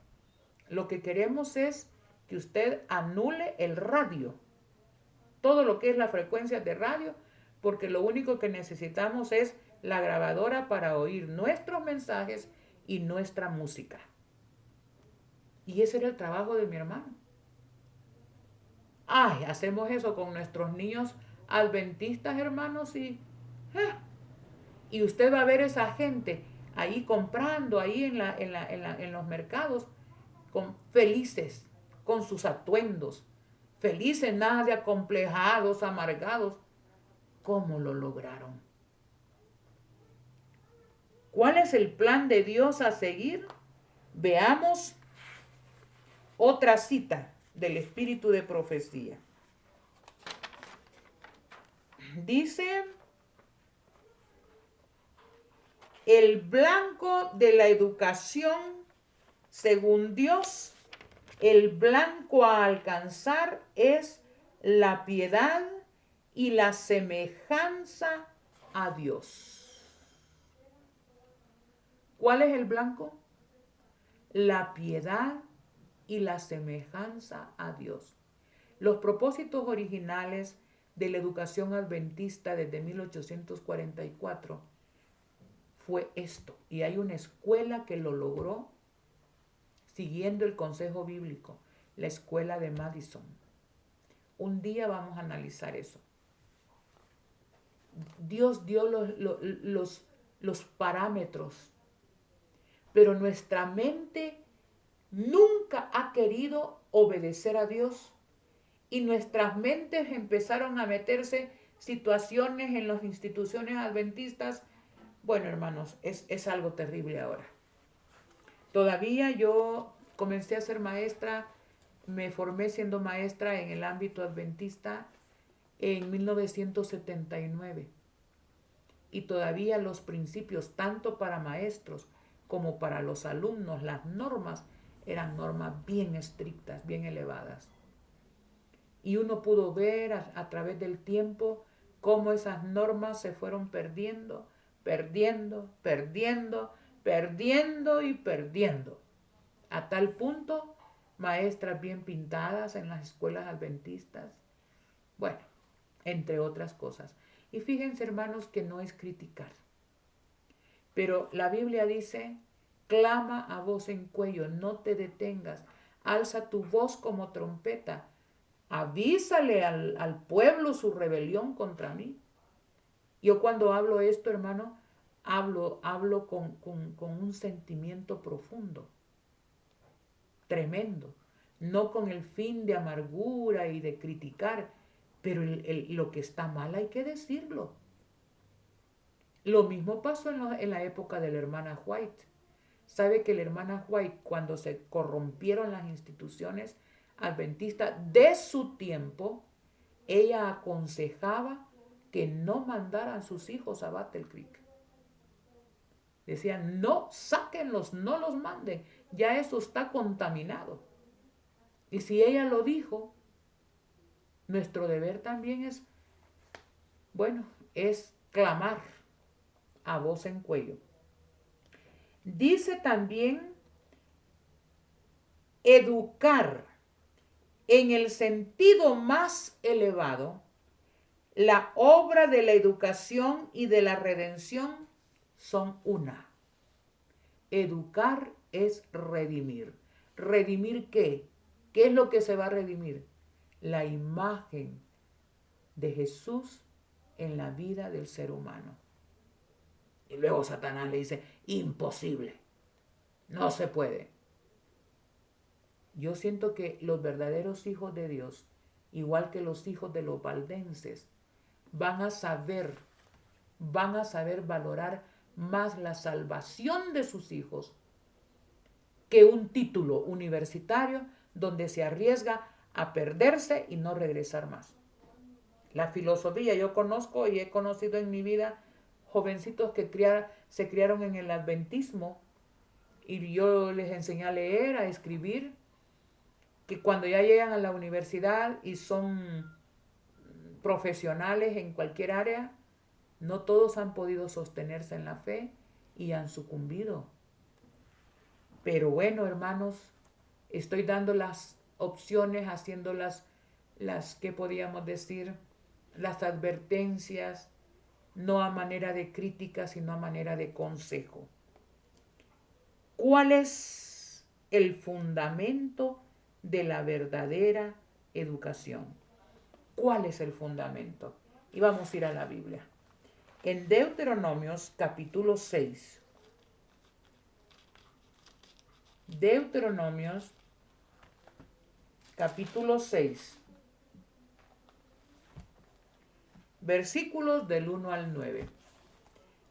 Lo que queremos es que usted anule el radio, todo lo que es la frecuencia de radio, porque lo único que necesitamos es la grabadora para oír nuestros mensajes y nuestra música. Y ese era el trabajo de mi hermano. Ay, hacemos eso con nuestros niños adventistas, hermanos, y usted va a ver esa gente ahí comprando, ahí en los mercados, felices, con sus atuendos, felices, nada de acomplejados, amargados. ¿Cómo lo lograron? ¿Cuál es el plan de Dios a seguir? Veamos otra cita del espíritu de profecía. Dice, el blanco de la educación, según Dios, el blanco a alcanzar es la piedad y la semejanza a Dios. ¿Cuál es el blanco? La piedad y la semejanza a Dios. Los propósitos originales de la educación adventista desde 1844 fue esto. Y hay una escuela que lo logró siguiendo el consejo bíblico, la escuela de Madison. Un día vamos a analizar eso. Dios dio los parámetros, pero nuestra mente nunca ha querido obedecer a Dios y nuestras mentes empezaron a meterse situaciones en las instituciones adventistas. Bueno, hermanos, es algo terrible ahora. Todavía yo comencé a ser maestra, me formé siendo maestra en el ámbito adventista en 1979. Y todavía los principios, tanto para maestros como para los alumnos, las normas eran normas bien estrictas, bien elevadas. Y uno pudo ver a través del tiempo cómo esas normas se fueron perdiendo, y perdiendo. A tal punto, maestras bien pintadas en las escuelas adventistas. Bueno, entre otras cosas. Y fíjense, hermanos, que no es criticar. Pero la Biblia dice, clama a voz en cuello, no te detengas, alza tu voz como trompeta, avísale al pueblo su rebelión contra mí. Yo cuando hablo esto, hermano, hablo con un sentimiento profundo, tremendo, no con el fin de amargura y de criticar, pero lo que está mal hay que decirlo. Lo mismo pasó en la época de la hermana White. Sabe que la hermana White, cuando se corrompieron las instituciones adventistas de su tiempo, ella aconsejaba que no mandaran sus hijos a Battle Creek. Decían, no, sáquenlos, no los manden, ya eso está contaminado. Y si ella lo dijo, nuestro deber también es, bueno, es clamar a voz en cuello. Dice también educar en el sentido más elevado. La obra de la educación y de la redención son una. Educar es redimir. ¿Redimir qué? ¿Qué es lo que se va a redimir? La imagen de Jesús en la vida del ser humano. Y luego Satanás le dice, imposible, no se puede. Yo siento que los verdaderos hijos de Dios, igual que los hijos de los valdenses, van a saber valorar más la salvación de sus hijos que un título universitario donde se arriesga a perderse y no regresar más. La filosofía, yo conozco y he conocido en mi vida jovencitos que se criaron en el adventismo y yo les enseñé a leer, a escribir, que cuando ya llegan a la universidad y son profesionales en cualquier área, no todos han podido sostenerse en la fe y han sucumbido. Pero bueno, hermanos, estoy dando las opciones, haciendo las ¿qué podíamos decir? Las advertencias, no a manera de crítica, sino a manera de consejo. ¿Cuál es el fundamento de la verdadera educación? ¿Cuál es el fundamento? Y vamos a ir a la Biblia. En Deuteronomios capítulo 6. Deuteronomios capítulo 6. Versículos del 1 al 9.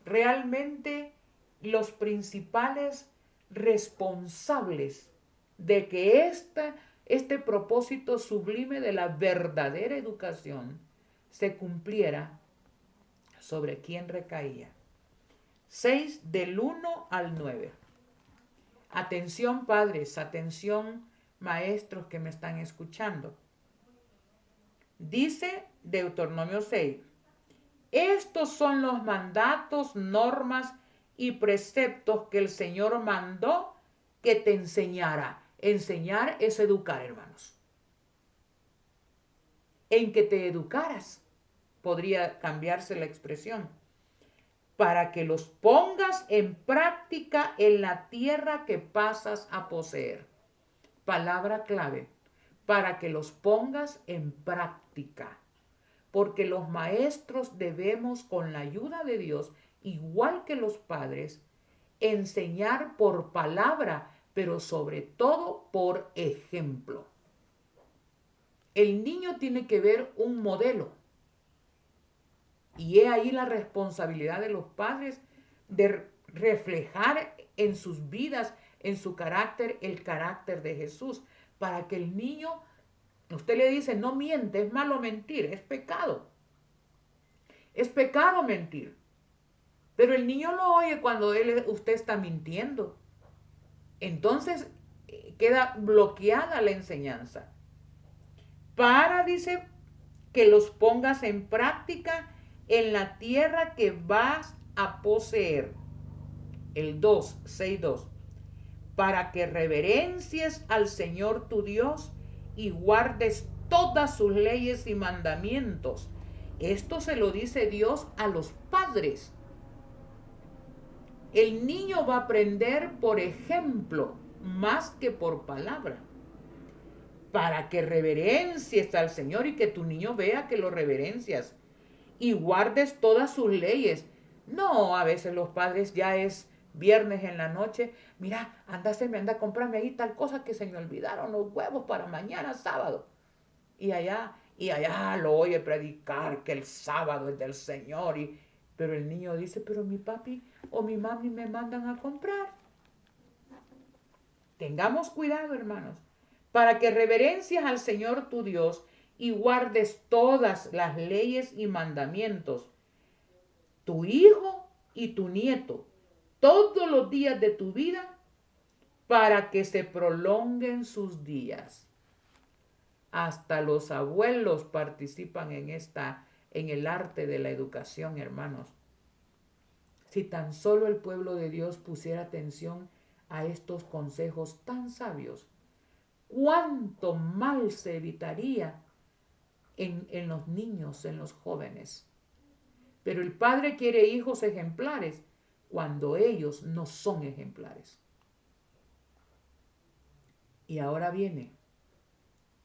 Realmente los principales responsables de que este propósito sublime de la verdadera educación se cumpliera, sobre quién recaía. 6 del 1 al 9. Atención padres, atención maestros que me están escuchando. Dice Deuteronomio 6, estos son los mandatos, normas y preceptos que el Señor mandó que te enseñara. Enseñar es educar, hermanos. En que te educaras, podría cambiarse la expresión, para que los pongas en práctica en la tierra que pasas a poseer. Palabra clave, para que los pongas en práctica. Porque los maestros debemos, con la ayuda de Dios, igual que los padres, enseñar por palabra, pero sobre todo por ejemplo. El niño tiene que ver un modelo. Y he ahí la responsabilidad de los padres de reflejar en sus vidas, en su carácter, el carácter de Jesús, para que el niño, usted le dice, no miente, es malo mentir, es pecado. Es pecado mentir. Pero el niño lo oye cuando usted está mintiendo. Entonces queda bloqueada la enseñanza. Dice, que los pongas en práctica en la tierra que vas a poseer. El 2, 6:2. Para que reverencies al Señor tu Dios y guardes todas sus leyes y mandamientos. Esto se lo dice Dios a los padres. El niño va a aprender por ejemplo, más que por palabra. Para que reverencies al Señor y que tu niño vea que lo reverencias y guardes todas sus leyes. No, a veces los padres ya es viernes en la noche, mira, anda a comprarme ahí tal cosa que se me olvidaron los huevos para mañana sábado. Y allá lo oye predicar que el sábado es del Señor. Pero el niño dice, pero mi papi o mi mami me mandan a comprar. Tengamos cuidado, hermanos, para que reverencias al Señor tu Dios y guardes todas las leyes y mandamientos, tu hijo y tu nieto, todos los días de tu vida, para que se prolonguen sus días. Hasta los abuelos participan en el arte de la educación, hermanos. Si tan solo el pueblo de Dios pusiera atención a estos consejos tan sabios, cuánto mal se evitaría en los niños, en los jóvenes. Pero el padre quiere hijos ejemplares cuando ellos no son ejemplares. Y ahora viene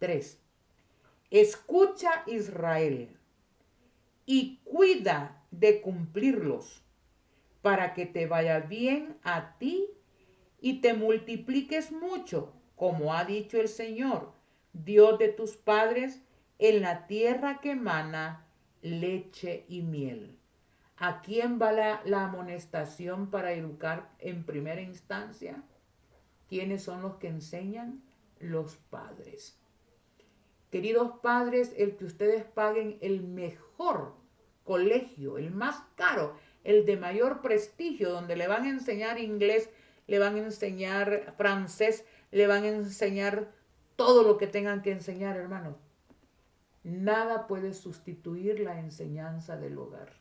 3. Escucha, Israel, y cuida de cumplirlos, para que te vaya bien a ti y te multipliques mucho, como ha dicho el Señor, Dios de tus padres, en la tierra que emana leche y miel. ¿A quién va la amonestación para educar en primera instancia? ¿Quiénes son los que enseñan? Los padres. Queridos padres, el que ustedes paguen el mejor colegio, el más caro, el de mayor prestigio, donde le van a enseñar inglés, le van a enseñar francés, le van a enseñar todo lo que tengan que enseñar, hermanos. Nada puede sustituir la enseñanza del hogar.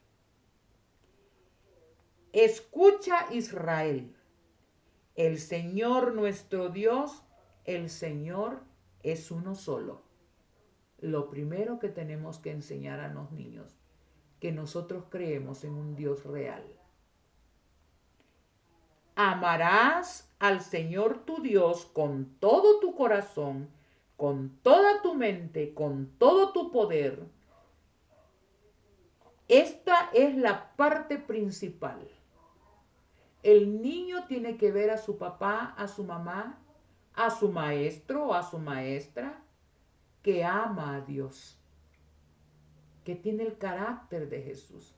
Escucha, Israel, el Señor nuestro Dios, el Señor es uno solo. Lo primero que tenemos que enseñar a los niños, que nosotros creemos en un Dios real. Amarás al Señor tu Dios con todo tu corazón, con toda tu mente, con todo tu poder. Esta es la parte principal. El niño tiene que ver a su papá, a su mamá, a su maestro o a su maestra, que ama a Dios, que tiene el carácter de Jesús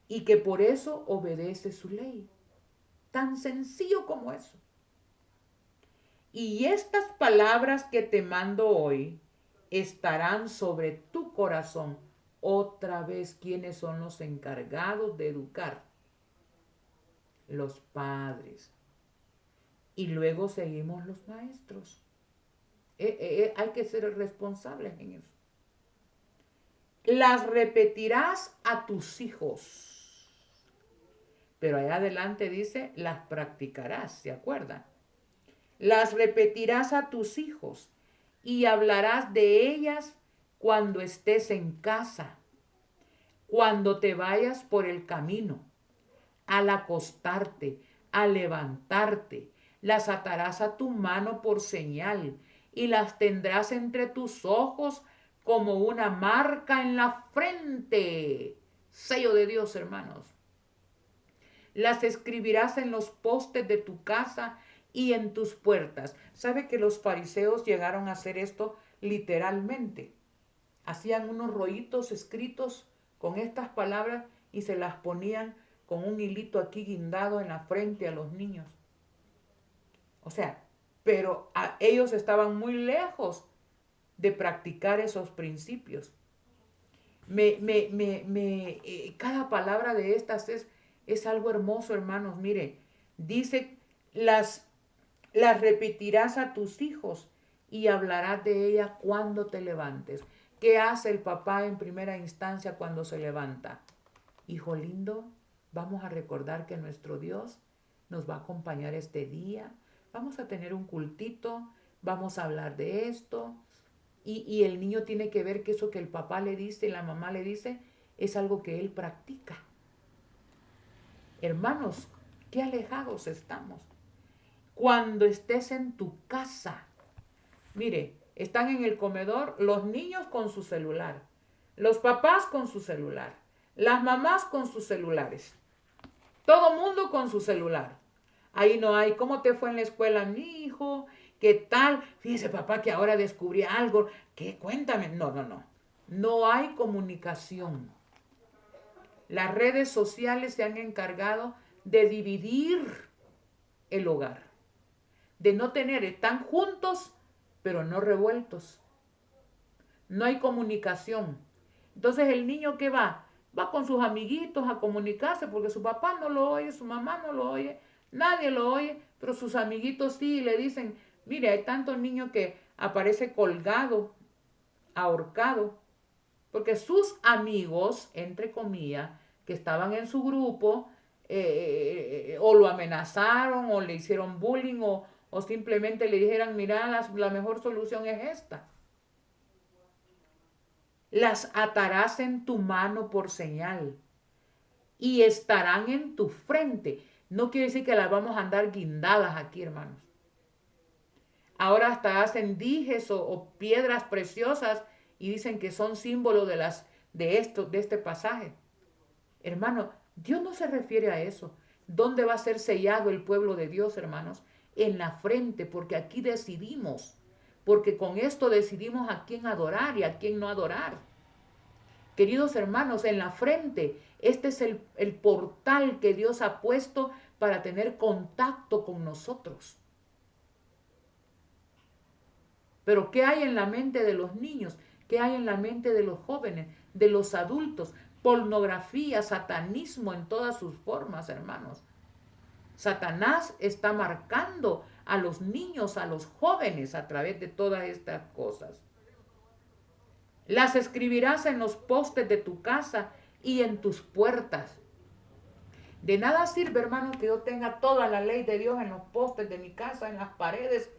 y que por eso obedece su ley. Tan sencillo como eso. Y estas palabras que te mando hoy estarán sobre tu corazón. Otra vez, ¿quiénes son los encargados de educar? Los padres. Y luego seguimos los maestros. Hay que ser responsables en eso. Las repetirás a tus hijos. Pero allá adelante dice, las practicarás, ¿se acuerdan? Las repetirás a tus hijos y hablarás de ellas cuando estés en casa, cuando te vayas por el camino, al acostarte, al levantarte. Las atarás a tu mano por señal y las tendrás entre tus ojos como una marca en la frente. Sello de Dios, hermanos. Las escribirás en los postes de tu casa y en tus puertas. ¿Sabe que los fariseos llegaron a hacer esto literalmente? Hacían unos rollitos escritos con estas palabras y se las ponían con un hilito aquí guindado en la frente a los niños. O sea, pero ellos estaban muy lejos de practicar esos principios. Cada palabra de estas es algo hermoso, hermanos. Mire, dice, las repetirás a tus hijos y hablarás de ellas cuando te levantes. ¿Qué hace el papá en primera instancia cuando se levanta? Hijo lindo, vamos a recordar que nuestro Dios nos va a acompañar este día. Vamos a tener un cultito, vamos a hablar de esto. Y el niño tiene que ver que eso que el papá le dice y la mamá le dice es algo que él practica. Hermanos, qué alejados estamos. Cuando estés en tu casa, mire, están en el comedor los niños con su celular, los papás con su celular, las mamás con sus celulares, todo mundo con su celular. Ahí no hay, ¿cómo te fue en la escuela, mi hijo? ¿Qué tal? Fíjese, papá, que ahora descubrí algo. ¿Qué? Cuéntame. No. No hay comunicación. Las redes sociales se han encargado de dividir el hogar, de no tener, están juntos, pero no revueltos. No hay comunicación. Entonces el niño ¿qué va? Va con sus amiguitos a comunicarse porque su papá no lo oye, su mamá no lo oye, nadie lo oye, pero sus amiguitos sí le dicen, mire, hay tantos niños que aparece colgado, ahorcado, porque sus amigos, entre comillas, que estaban en su grupo, o lo amenazaron, o le hicieron bullying, o simplemente le dijeran, mira, la mejor solución es esta. Las atarás en tu mano por señal y estarán en tu frente. No quiere decir que las vamos a andar guindadas aquí, hermanos. Ahora hasta hacen dijes o piedras preciosas y dicen que son símbolos de este pasaje. Hermano, Dios no se refiere a eso. ¿Dónde va a ser sellado el pueblo de Dios, hermanos? En la frente, porque aquí decidimos, porque con esto decidimos a quién adorar y a quién no adorar. Queridos hermanos, en la frente, este es el portal que Dios ha puesto para tener contacto con nosotros. Pero ¿qué hay en la mente de los niños? ¿Qué hay en la mente de los jóvenes, de los adultos? Pornografía, satanismo en todas sus formas, hermanos. Satanás está marcando a los niños, a los jóvenes a través de todas estas cosas. Las escribirás en los postes de tu casa y en tus puertas. De nada sirve, hermanos, que yo tenga toda la ley de Dios en los postes de mi casa, en las paredes,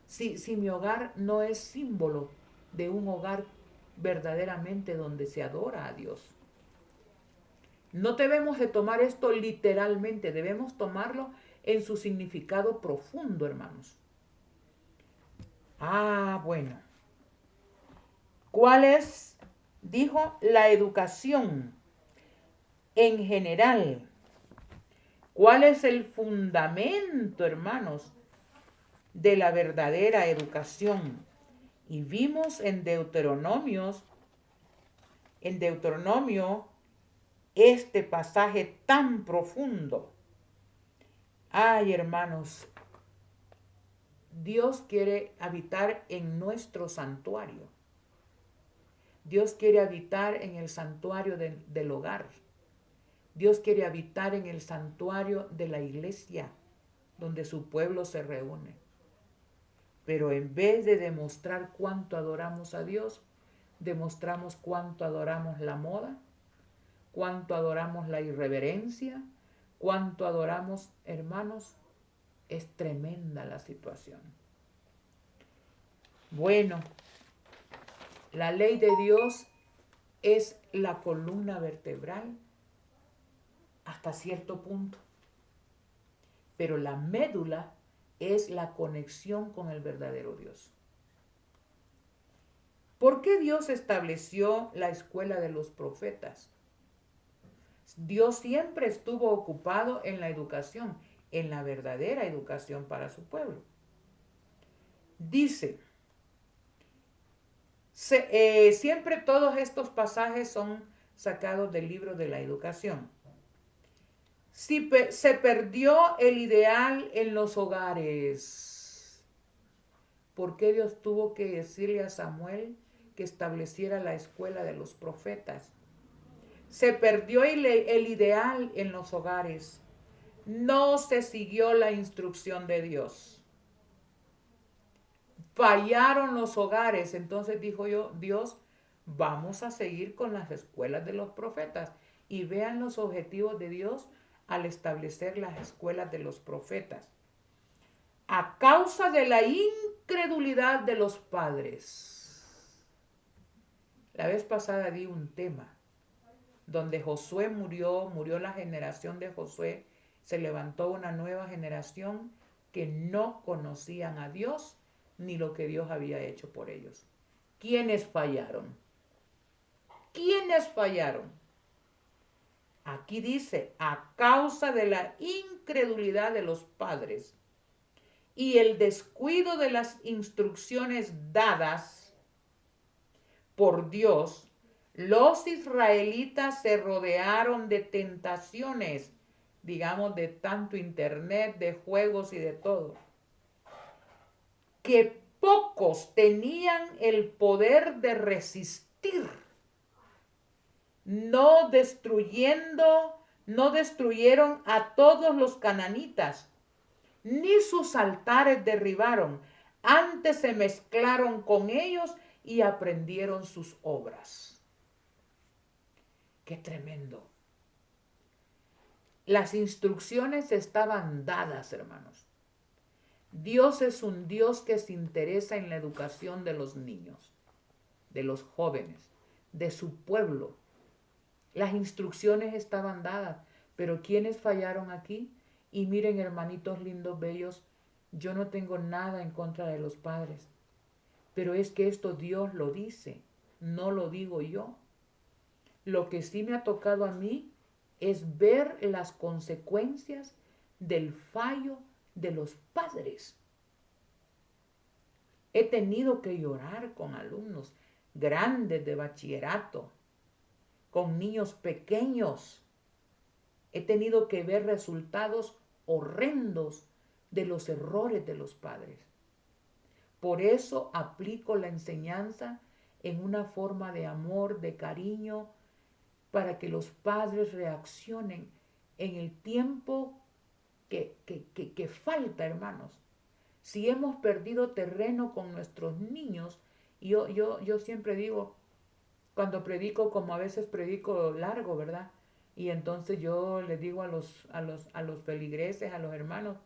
si mi hogar no es símbolo de un hogar verdaderamente donde se adora a Dios. No debemos de tomar esto literalmente, debemos tomarlo en su significado profundo, hermanos. Bueno. ¿Cuál es? Dijo la educación en general. ¿Cuál es el fundamento, hermanos, de la verdadera educación? Y vimos en Deuteronomio este pasaje tan profundo. Ay, hermanos, Dios quiere habitar en nuestro santuario. Dios quiere habitar en el santuario del hogar. Dios quiere habitar en el santuario de la iglesia, donde su pueblo se reúne. Pero en vez de demostrar cuánto adoramos a Dios, demostramos cuánto adoramos la moda, cuánto adoramos la irreverencia, cuánto adoramos, hermanos. Es tremenda la situación. Bueno, la ley de Dios es la columna vertebral hasta cierto punto, pero la médula es la conexión con el verdadero Dios. ¿Por qué Dios estableció la escuela de los profetas? Dios siempre estuvo ocupado en la educación, en la verdadera educación para su pueblo. Dice, siempre todos estos pasajes son sacados del libro de la educación. Si se perdió el ideal en los hogares, ¿por qué Dios tuvo que decirle a Samuel que estableciera la escuela de los profetas? Se perdió el ideal en los hogares. No se siguió la instrucción de Dios. Fallaron los hogares. Entonces dijo Dios, vamos a seguir con las escuelas de los profetas. Y vean los objetivos de Dios al establecer las escuelas de los profetas. A causa de la incredulidad de los padres. La vez pasada di un tema donde Josué murió la generación de Josué, se levantó una nueva generación que no conocían a Dios ni lo que Dios había hecho por ellos. ¿Quiénes fallaron? ¿Quiénes fallaron? Aquí dice, a causa de la incredulidad de los padres y el descuido de las instrucciones dadas por Dios, los israelitas se rodearon de tentaciones, digamos, de tanto internet, de juegos y de todo, que pocos tenían el poder de resistir, no destruyeron a todos los cananitas, ni sus altares derribaron, antes se mezclaron con ellos y aprendieron sus obras. ¡Qué tremendo! Las instrucciones estaban dadas, hermanos. Dios es un Dios que se interesa en la educación de los niños, de los jóvenes, de su pueblo. Las instrucciones estaban dadas, pero ¿quiénes fallaron aquí? Y miren, hermanitos lindos, bellos, Yo no tengo nada en contra de los padres, pero es que esto Dios lo dice, no lo digo yo. Lo que sí me ha tocado a mí es ver las consecuencias del fallo de los padres. He tenido que llorar con alumnos grandes de bachillerato, con niños pequeños. He tenido que ver resultados horrendos de los errores de los padres. Por eso aplico la enseñanza en una forma de amor, de cariño, para que los padres reaccionen en el tiempo que falta, hermanos. Si hemos perdido terreno con nuestros niños, yo siempre digo, cuando predico, como a veces predico largo, ¿verdad? Y entonces yo les digo a los feligreses, a los hermanos,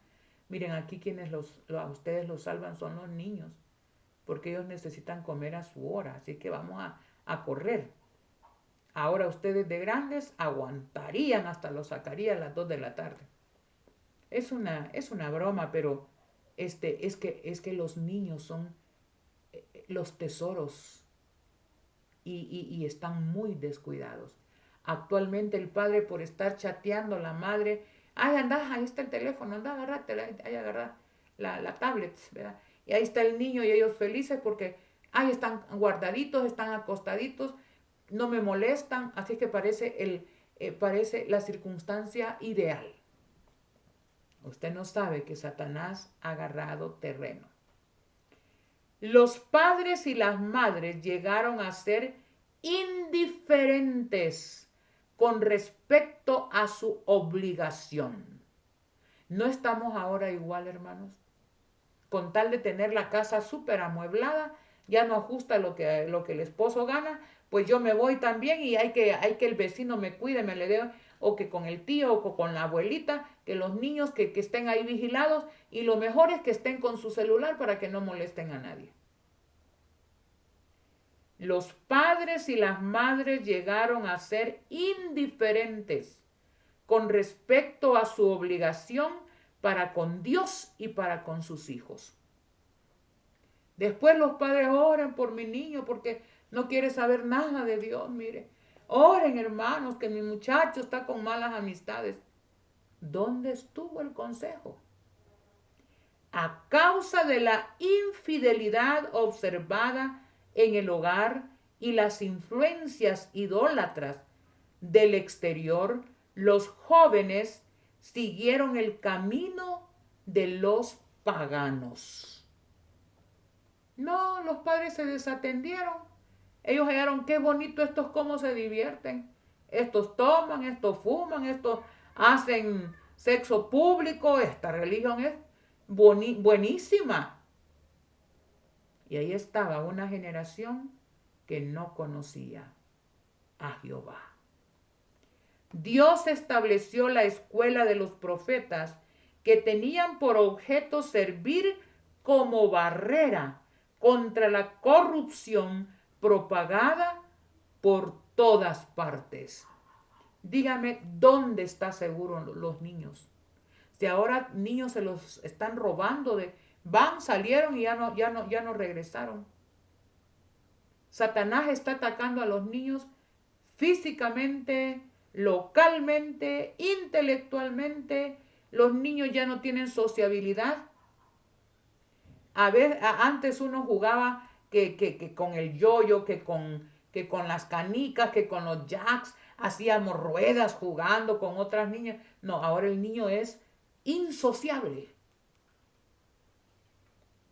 miren, aquí quienes a ustedes los salvan son los niños, porque ellos necesitan comer a su hora, así que vamos a correr. Ahora ustedes de grandes aguantarían hasta los sacaría a las 2 de la tarde. Es una broma, pero es que los niños son los tesoros y están muy descuidados. Actualmente el padre, por estar chateando, la madre, ay, anda, ahí está el teléfono, anda, agárrate, ahí agarra la tablet, ¿verdad? Y ahí está el niño y ellos felices porque ahí están guardaditos, están acostaditos, no me molestan, así que parece la circunstancia ideal. Usted no sabe que Satanás ha agarrado terreno. Los padres y las madres llegaron a ser indiferentes con respecto a su obligación. ¿No estamos ahora igual, hermanos? Con tal de tener la casa súper amueblada, ya no ajusta lo que el esposo gana, pues yo me voy también y hay que el vecino me cuide, me le dé, o que con el tío o con la abuelita, que los niños que estén ahí vigilados, y lo mejor es que estén con su celular para que no molesten a nadie. Los padres y las madres llegaron a ser indiferentes con respecto a su obligación para con Dios y para con sus hijos. Después los padres oran por mi niño porque no quiere saber nada de Dios, mire. Oren, hermanos, que mi muchacho está con malas amistades. ¿Dónde estuvo el consejo? A causa de la infidelidad observada en el hogar y las influencias idólatras del exterior, los jóvenes siguieron el camino de los paganos. No, los padres se desatendieron. Ellos hallaron qué bonito estos, cómo se divierten. Estos toman, estos fuman, estos hacen sexo público. Esta religión es buenísima. Y ahí estaba una generación que no conocía a Jehová. Dios estableció la escuela de los profetas que tenían por objeto servir como barrera contra la corrupción propagada por todas partes. Dígame, ¿dónde está seguro los niños? Si ahora niños se los están robando salieron y ya no regresaron. Satanás está atacando a los niños físicamente, localmente, intelectualmente. Los niños ya no tienen sociabilidad. Antes uno jugaba que con el yoyo, que con las canicas, que con los jacks, hacíamos ruedas jugando con otras niñas. No, ahora el niño es insociable.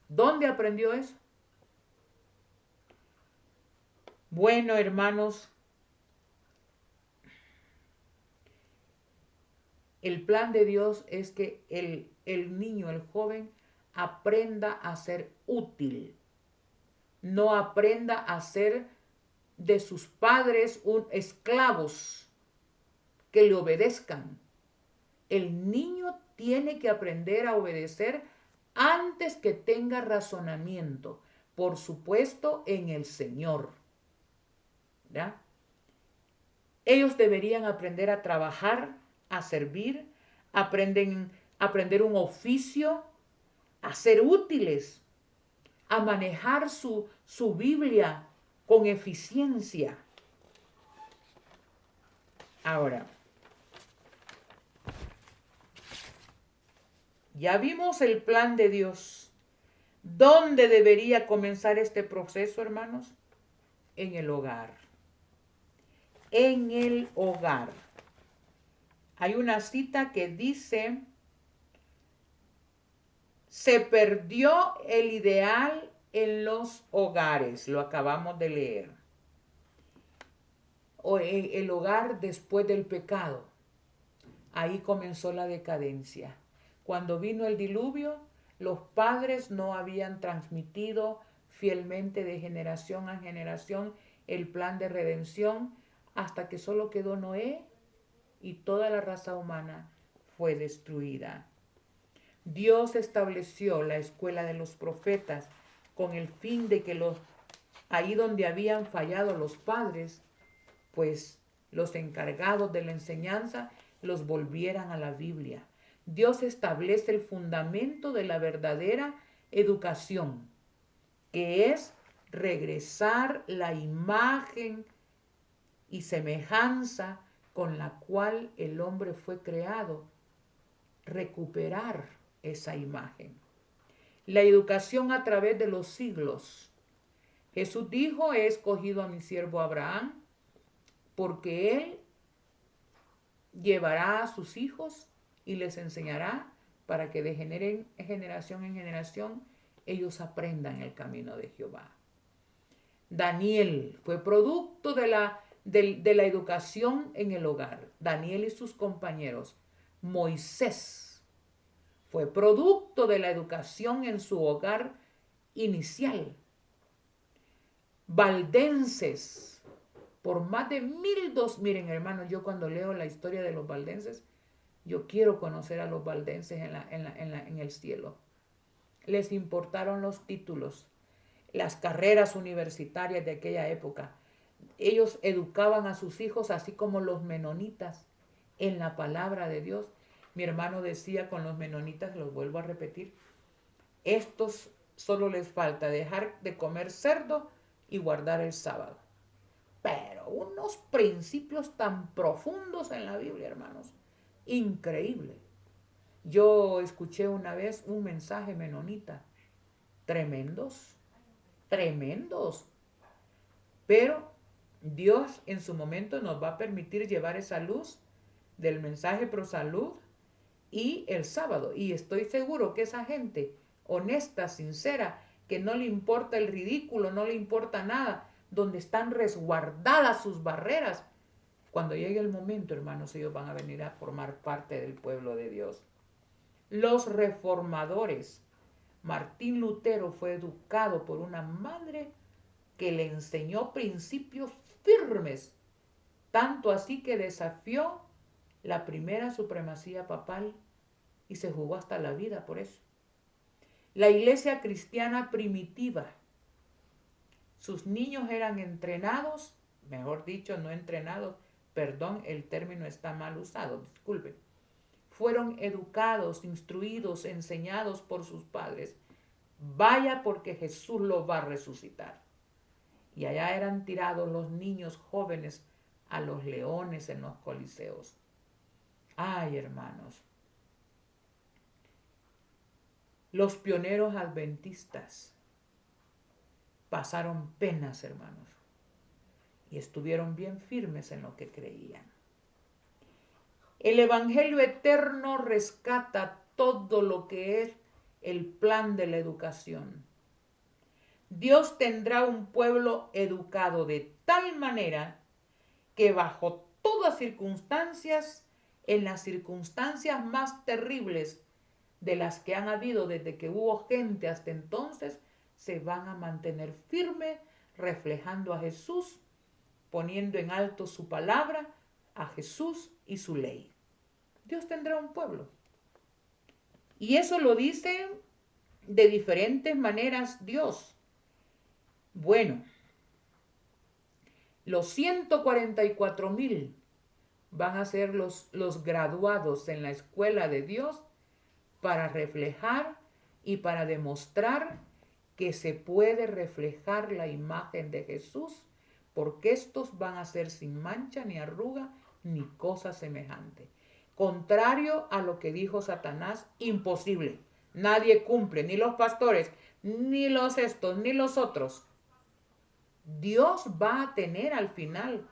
¿Dónde aprendió eso? Bueno, hermanos, el plan de Dios es que el niño, el joven, aprenda a ser útil. No aprenda a ser de sus padres esclavos que le obedezcan. El niño tiene que aprender a obedecer antes que tenga razonamiento, por supuesto en el Señor. ¿Ya? Ellos deberían aprender a trabajar, a servir, aprender un oficio, a ser útiles, a manejar su Biblia con eficiencia. Ahora, ya vimos el plan de Dios. ¿Dónde debería comenzar este proceso, hermanos? En el hogar. En el hogar. Hay una cita que dice: se perdió el ideal en los hogares. Lo acabamos de leer. O el hogar después del pecado. Ahí comenzó la decadencia. Cuando vino el diluvio, los padres no habían transmitido fielmente de generación a generación el plan de redención, hasta que solo quedó Noé y toda la raza humana fue destruida. Dios estableció la escuela de los profetas con el fin de que ahí donde habían fallado los padres, pues los encargados de la enseñanza los volvieran a la Biblia. Dios establece el fundamento de la verdadera educación, que es regresar la imagen y semejanza con la cual el hombre fue creado, recuperar esa imagen. La educación a través de los siglos. Jesús dijo: he escogido a mi siervo Abraham, porque él llevará a sus hijos y les enseñará para que de generación en generación ellos aprendan el camino de Jehová. Daniel fue producto de la educación en el hogar. Daniel y sus compañeros. Moisés fue producto de la educación en su hogar inicial. Valdenses, por más de 1200, miren hermanos, yo cuando leo la historia de los valdenses, yo quiero conocer a los valdenses en el cielo. Les importaron los títulos, las carreras universitarias de aquella época. Ellos educaban a sus hijos así como los menonitas en la palabra de Dios. Mi hermano decía con los menonitas, los vuelvo a repetir, estos solo les falta dejar de comer cerdo y guardar el sábado. Pero unos principios tan profundos en la Biblia, hermanos, increíble. Yo escuché una vez un mensaje menonita, tremendos, pero Dios en su momento nos va a permitir llevar esa luz del mensaje pro salud y el sábado. Y estoy seguro que esa gente honesta, sincera, que no le importa el ridículo, no le importa nada, donde están resguardadas sus barreras, cuando llegue el momento, hermanos, ellos van a venir a formar parte del pueblo de Dios. Los reformadores. Martín Lutero fue educado por una madre que le enseñó principios firmes, tanto así que desafió la primera supremacía papal y se jugó hasta la vida por eso. La iglesia cristiana primitiva. Sus niños eran entrenados, mejor dicho, no entrenados, perdón, el término está mal usado, disculpen. Fueron educados, instruidos, enseñados por sus padres. Vaya porque Jesús los va a resucitar. Y allá eran tirados los niños jóvenes a los leones en los coliseos. Ay, hermanos. Los pioneros adventistas pasaron penas, hermanos, y estuvieron bien firmes en lo que creían. El Evangelio eterno rescata todo lo que es el plan de la educación. Dios tendrá un pueblo educado de tal manera que bajo todas circunstancias, en las circunstancias más terribles de las que han habido desde que hubo gente hasta entonces, se van a mantener firmes, reflejando a Jesús, poniendo en alto su palabra, a Jesús y su ley. Dios tendrá un pueblo. Y eso lo dice de diferentes maneras Dios. Bueno, los 144,000 van a ser los graduados en la escuela de Dios para reflejar y para demostrar que se puede reflejar la imagen de Jesús, porque estos van a ser sin mancha, ni arruga, ni cosa semejante. Contrario a lo que dijo Satanás, imposible. Nadie cumple, ni los pastores, ni los estos, ni los otros. Dios va a tener al final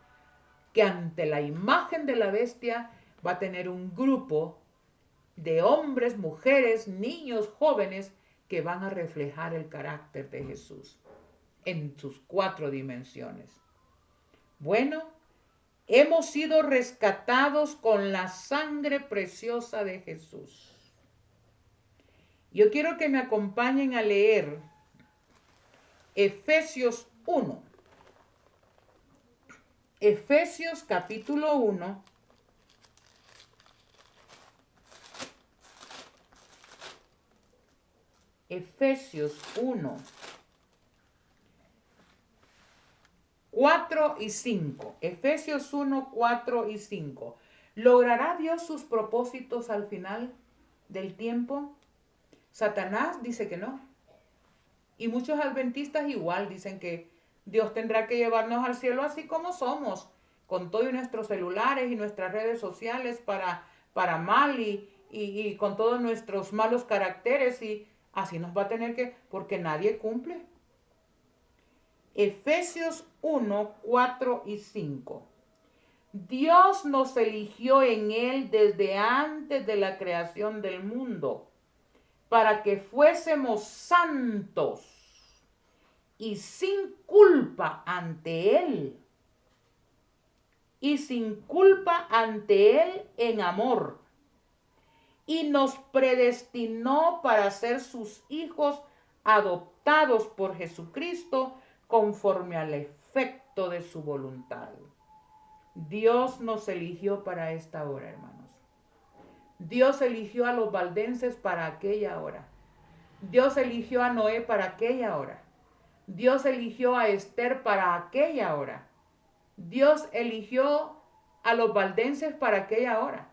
que ante la imagen de la bestia va a tener un grupo de hombres, mujeres, niños, jóvenes que van a reflejar el carácter de Jesús en sus 4 dimensiones. Bueno, hemos sido rescatados con la sangre preciosa de Jesús. Yo quiero que me acompañen a leer Efesios 1. Efesios capítulo 1. Efesios 1, 4 y 5. Efesios 1, 4 y 5. ¿Logrará Dios sus propósitos al final del tiempo? Satanás dice que no. Y muchos adventistas igual dicen que Dios tendrá que llevarnos al cielo así como somos, con todos nuestros celulares y nuestras redes sociales para mal y con todos nuestros malos caracteres, y así nos va a tener que, porque nadie cumple. Efesios 1, 4 y 5. Dios nos eligió en Él desde antes de la creación del mundo, para que fuésemos santos y sin culpa ante Él. Y sin culpa ante Él en amor. Y nos predestinó para ser sus hijos adoptados por Jesucristo conforme al efecto de su voluntad. Dios nos eligió para esta hora, hermanos. Dios eligió a los valdenses para aquella hora. Dios eligió a Noé para aquella hora. Dios eligió a Esther para aquella hora. Dios eligió a los valdenses para aquella hora.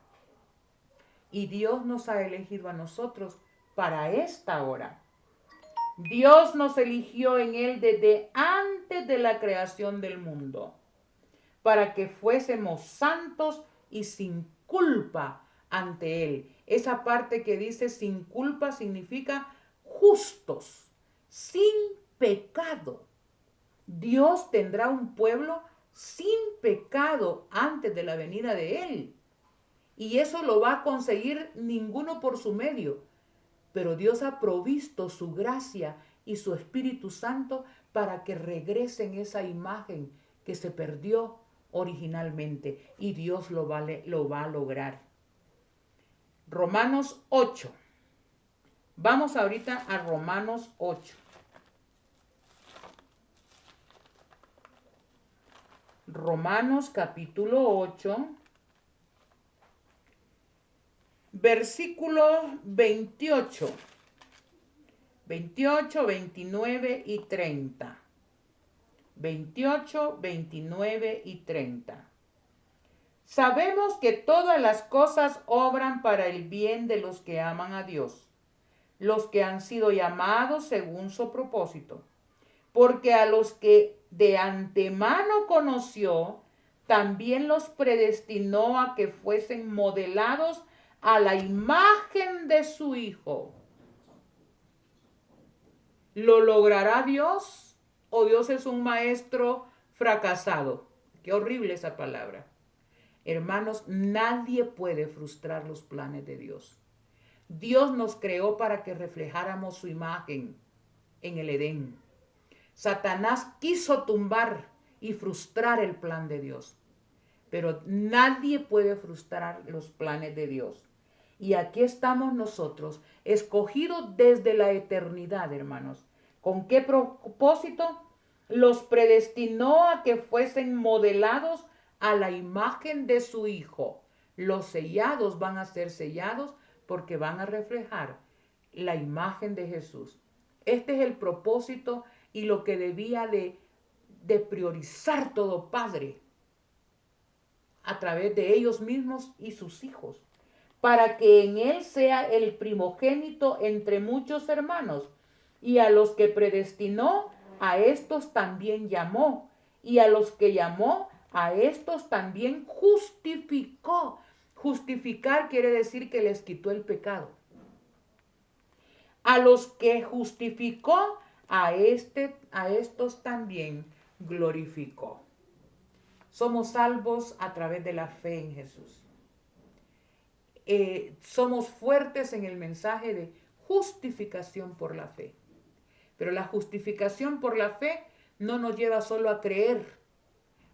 Y Dios nos ha elegido a nosotros para esta hora. Dios nos eligió en Él desde antes de la creación del mundo, para que fuésemos santos y sin culpa ante Él. Esa parte que dice sin culpa significa justos, sin pecado. Dios tendrá un pueblo sin pecado antes de la venida de Él. Y eso lo va a conseguir ninguno por su medio. Pero Dios ha provisto su gracia y su Espíritu Santo para que regresen esa imagen que se perdió originalmente. Y Dios lo va a lograr. Romanos 8. Vamos ahorita a Romanos 8. Romanos capítulo 8, versículo 28, 29 y 30. 28, 29 y 30. Sabemos que todas las cosas obran para el bien de los que aman a Dios, los que han sido llamados según su propósito. Porque a los que de antemano conoció, también los predestinó a que fuesen modelados a la imagen de su Hijo. ¿Lo logrará Dios? ¿O Dios es un maestro fracasado? Qué horrible esa palabra. Hermanos, nadie puede frustrar los planes de Dios. Dios nos creó para que reflejáramos su imagen en el Edén. Satanás quiso tumbar y frustrar el plan de Dios, pero nadie puede frustrar los planes de Dios. Y aquí estamos nosotros, escogidos desde la eternidad, hermanos. ¿Con qué propósito? Los predestinó a que fuesen modelados a la imagen de su Hijo. Los sellados van a ser sellados porque van a reflejar la imagen de Jesús. Este es el propósito y lo que debía de priorizar todo padre a través de ellos mismos y sus hijos. para que en él sea el primogénito entre muchos hermanos. Y a los que predestinó, a estos también llamó. Y a los que llamó, a estos también justificó. Justificar quiere decir que les quitó el pecado. A los que justificó, a estos también glorificó. Somos salvos a través de la fe en Jesús. Somos fuertes en el mensaje de justificación por la fe. Pero la justificación por la fe no nos lleva solo a creer,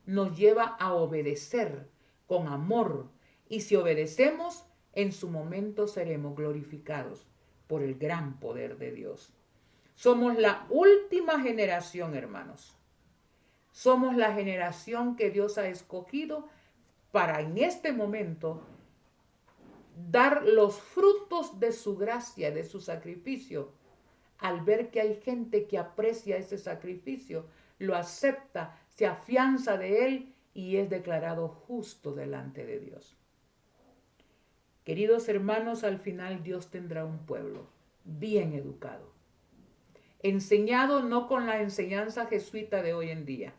nos lleva a obedecer con amor. Y si obedecemos, en su momento seremos glorificados por el gran poder de Dios. Somos la última generación, hermanos. Somos la generación que Dios ha escogido para en este momento dar los frutos de su gracia, de su sacrificio, al ver que hay gente que aprecia ese sacrificio, lo acepta, se afianza de él y es declarado justo delante de Dios. Queridos hermanos, al final Dios tendrá un pueblo bien educado, enseñado no con la enseñanza jesuita de hoy en día.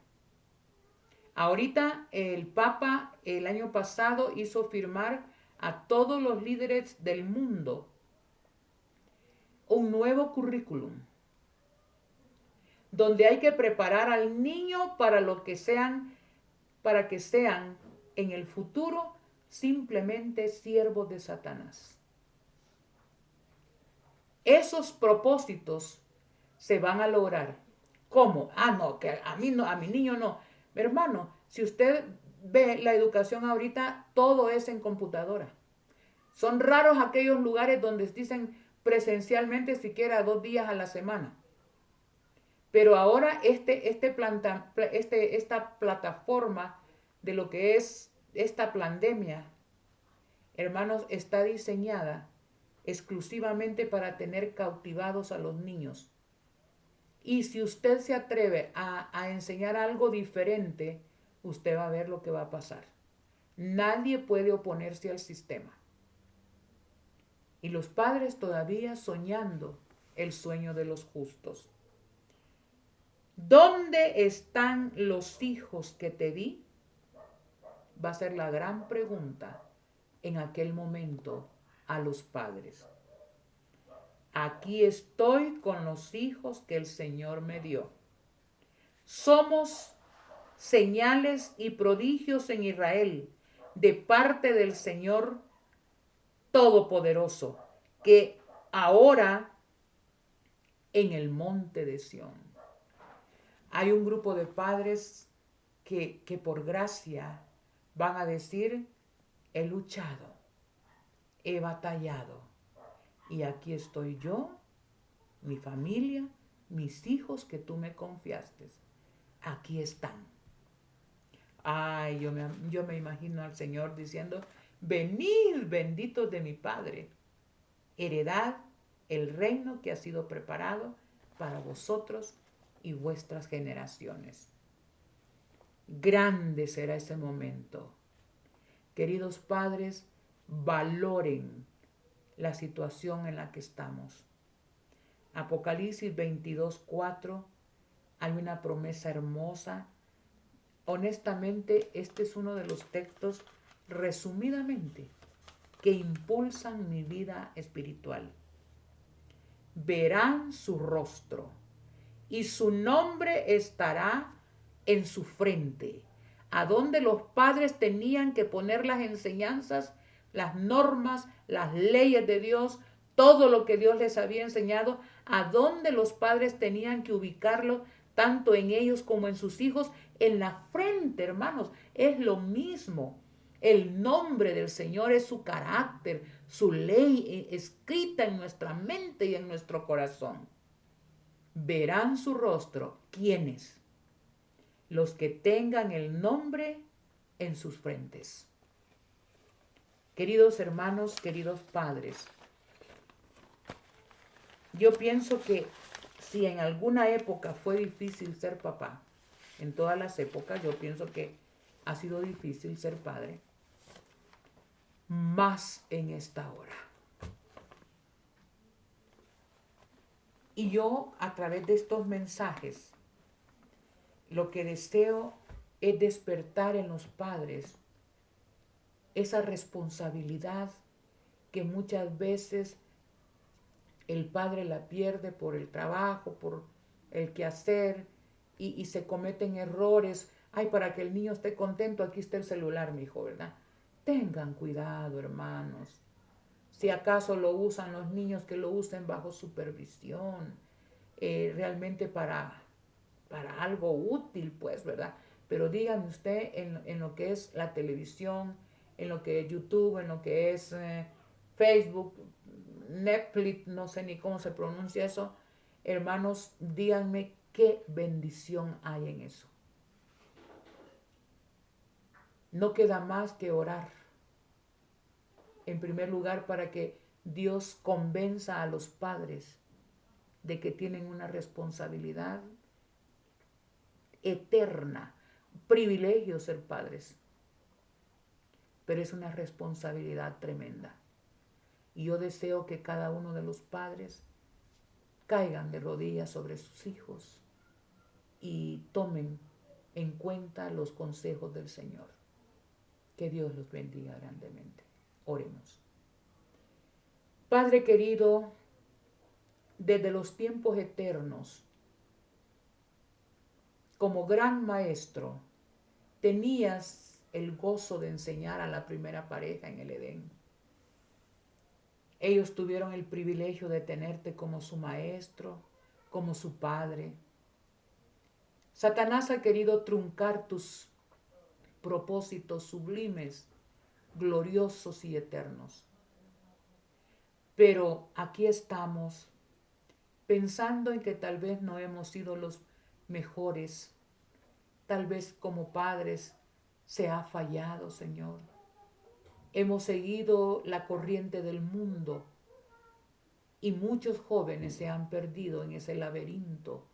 Ahorita el Papa el año pasado hizo firmar a todos los líderes del mundo un nuevo currículum donde hay que preparar al niño para lo que sean, para que sean en el futuro simplemente siervos de Satanás. Esos propósitos se van a lograr. ¿Cómo? No, que a mí no, a mi niño no. Hermano, si usted ve la educación ahorita, todo es en computadora. Son raros aquellos lugares donde dicen presencialmente siquiera 2 días a la semana. Pero ahora esta plataforma de lo que es esta pandemia, hermanos, está diseñada exclusivamente para tener cautivados a los niños. Y si usted se atreve a enseñar algo diferente, usted va a ver lo que va a pasar. Nadie puede oponerse al sistema. Y los padres todavía soñando el sueño de los justos. ¿Dónde están los hijos que te di? Va a ser la gran pregunta en aquel momento a los padres. Aquí estoy con los hijos que el Señor me dio. Somos señales y prodigios en Israel de parte del Señor Todopoderoso, que ahora en el monte de Sión. Hay un grupo de padres que por gracia van a decir, he luchado, he batallado, y aquí estoy yo, mi familia, mis hijos que tú me confiaste, aquí están. Ay, yo me imagino al Señor diciendo, venid benditos de mi Padre, heredad el reino que ha sido preparado para vosotros y vuestras generaciones. Grande será ese momento. Queridos padres, valoren la situación en la que estamos. Apocalipsis 22:4, hay una promesa hermosa. Honestamente, este es uno de los textos, resumidamente, que impulsan mi vida espiritual. Verán su rostro y su nombre estará en su frente, a donde los padres tenían que poner las enseñanzas, las normas, las leyes de Dios, todo lo que Dios les había enseñado, a donde los padres tenían que ubicarlo, tanto en ellos como en sus hijos, en la frente, hermanos, es lo mismo. El nombre del Señor es su carácter, su ley escrita en nuestra mente y en nuestro corazón. Verán su rostro. ¿Quiénes? Los que tengan el nombre en sus frentes. Queridos hermanos, queridos padres, yo pienso que si en alguna época fue difícil ser papá, en todas las épocas yo pienso que ha sido difícil ser padre. más en esta hora. Y yo, a través de estos mensajes, lo que deseo es despertar en los padres esa responsabilidad que muchas veces el padre la pierde por el trabajo, por el quehacer, y se cometen errores. Ay, para que el niño esté contento, aquí está el celular, mi hijo, ¿verdad? Tengan cuidado, hermanos. Si acaso lo usan los niños, que lo usen bajo supervisión, realmente para algo útil, pues, ¿verdad? Pero dígame usted en lo que es la televisión, en lo que es YouTube, en lo que es Facebook, Netflix, no sé ni cómo se pronuncia eso. Hermanos, díganme qué bendición hay en eso. No queda más que orar. En primer lugar, para que Dios convenza a los padres de que tienen una responsabilidad eterna. Privilegio ser padres, pero es una responsabilidad tremenda. Y yo deseo que cada uno de los padres caigan de rodillas sobre sus hijos y tomen en cuenta los consejos del Señor. Que Dios los bendiga grandemente. Oremos. Padre querido, desde los tiempos eternos, como gran maestro, tenías el gozo de enseñar a la primera pareja en el Edén. Ellos tuvieron el privilegio de tenerte como su maestro, como su padre. Satanás ha querido truncar tus propósitos sublimes, gloriosos y eternos. Pero aquí estamos pensando en que tal vez no hemos sido los mejores. Tal vez como padres se ha fallado, Señor. Hemos seguido la corriente del mundo y muchos jóvenes se han perdido en ese laberinto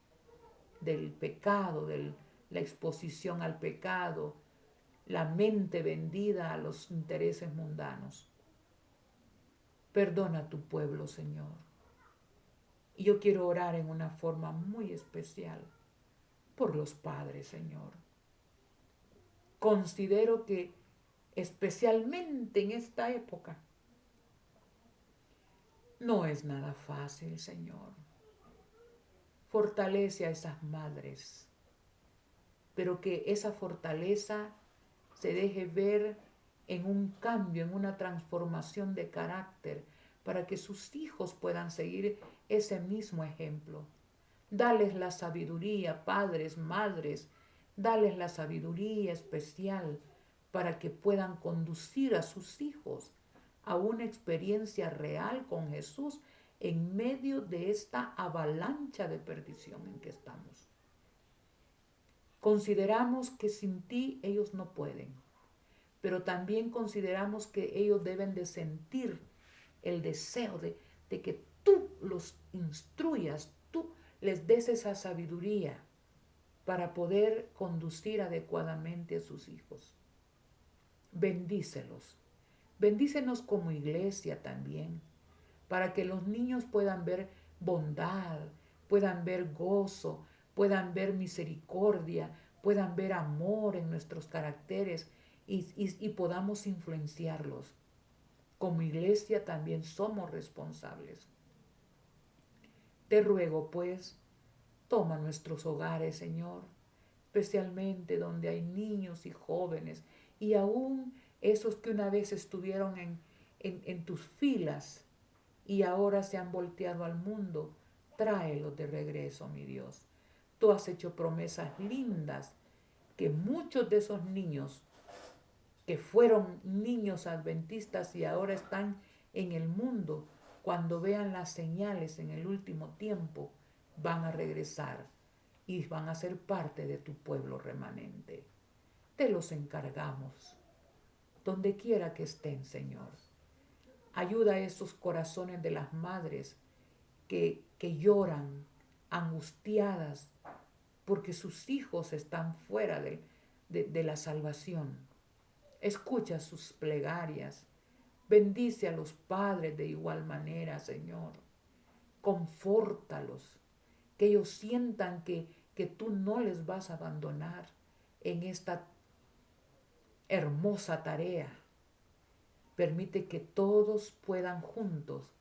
del pecado, de la exposición al pecado, la mente vendida a los intereses mundanos. Perdona a tu pueblo, Señor. Y yo quiero orar en una forma muy especial por los padres, Señor. Considero que especialmente en esta época no es nada fácil, Señor. Fortalece a esas madres, pero que esa fortaleza se deje ver en un cambio, en una transformación de carácter, para que sus hijos puedan seguir ese mismo ejemplo. Dales la sabiduría, padres, madres, dales la sabiduría especial para que puedan conducir a sus hijos a una experiencia real con Jesús en medio de esta avalancha de perdición en que estamos. Consideramos que sin ti ellos no pueden, pero también consideramos que ellos deben de sentir el deseo de que tú los instruyas, tú les des esa sabiduría para poder conducir adecuadamente a sus hijos. Bendícelos. Bendícenos como iglesia también, para que los niños puedan ver bondad, puedan ver gozo, puedan ver misericordia, puedan ver amor en nuestros caracteres y podamos influenciarlos. Como iglesia también somos responsables. Te ruego, pues, toma nuestros hogares, Señor, especialmente donde hay niños y jóvenes, y aún esos que una vez estuvieron en tus filas y ahora se han volteado al mundo. Tráelos de regreso, mi Dios. Tú has hecho promesas lindas que muchos de esos niños que fueron niños adventistas y ahora están en el mundo, cuando vean las señales en el último tiempo, van a regresar y van a ser parte de tu pueblo remanente. Te los encargamos, donde quiera que estén, Señor. Ayuda a esos corazones de las madres que lloran angustiadas porque sus hijos están fuera de la salvación. Escucha sus plegarias, Bendice a los padres de igual manera, Señor. Confórtalos, que ellos sientan que tú no les vas a abandonar en esta hermosa tarea. Permite que todos puedan juntos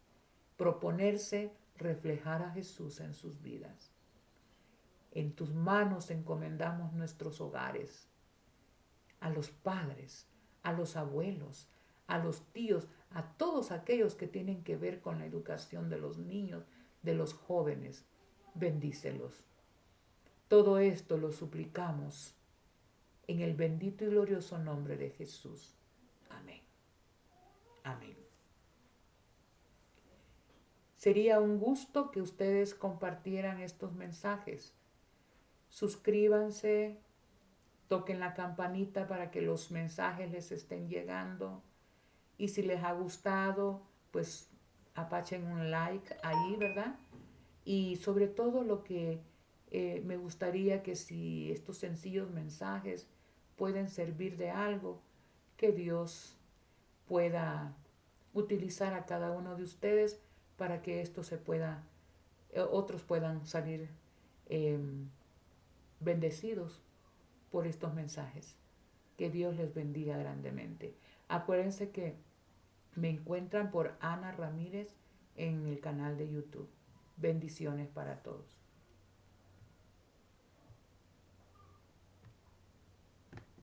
proponerse reflejar a Jesús en sus vidas. En tus manos encomendamos nuestros hogares, a los padres, a los abuelos, a los tíos, a todos aquellos que tienen que ver con la educación de los niños, de los jóvenes. Bendícelos. Todo esto lo suplicamos en el bendito y glorioso nombre de Jesús. Amén. Amén. Sería un gusto que ustedes compartieran estos mensajes. Suscríbanse, toquen la campanita para que los mensajes les estén llegando. Y si les ha gustado, pues apachen un like ahí, ¿verdad? Y sobre todo lo que me gustaría que si estos sencillos mensajes pueden servir de algo, que Dios pueda utilizar a cada uno de ustedes para que esto se pueda, otros puedan salir eh, bendecidos por estos mensajes. Que Dios les bendiga grandemente. Acuérdense que me encuentran por Ana Ramírez en el canal de YouTube. Bendiciones para todos.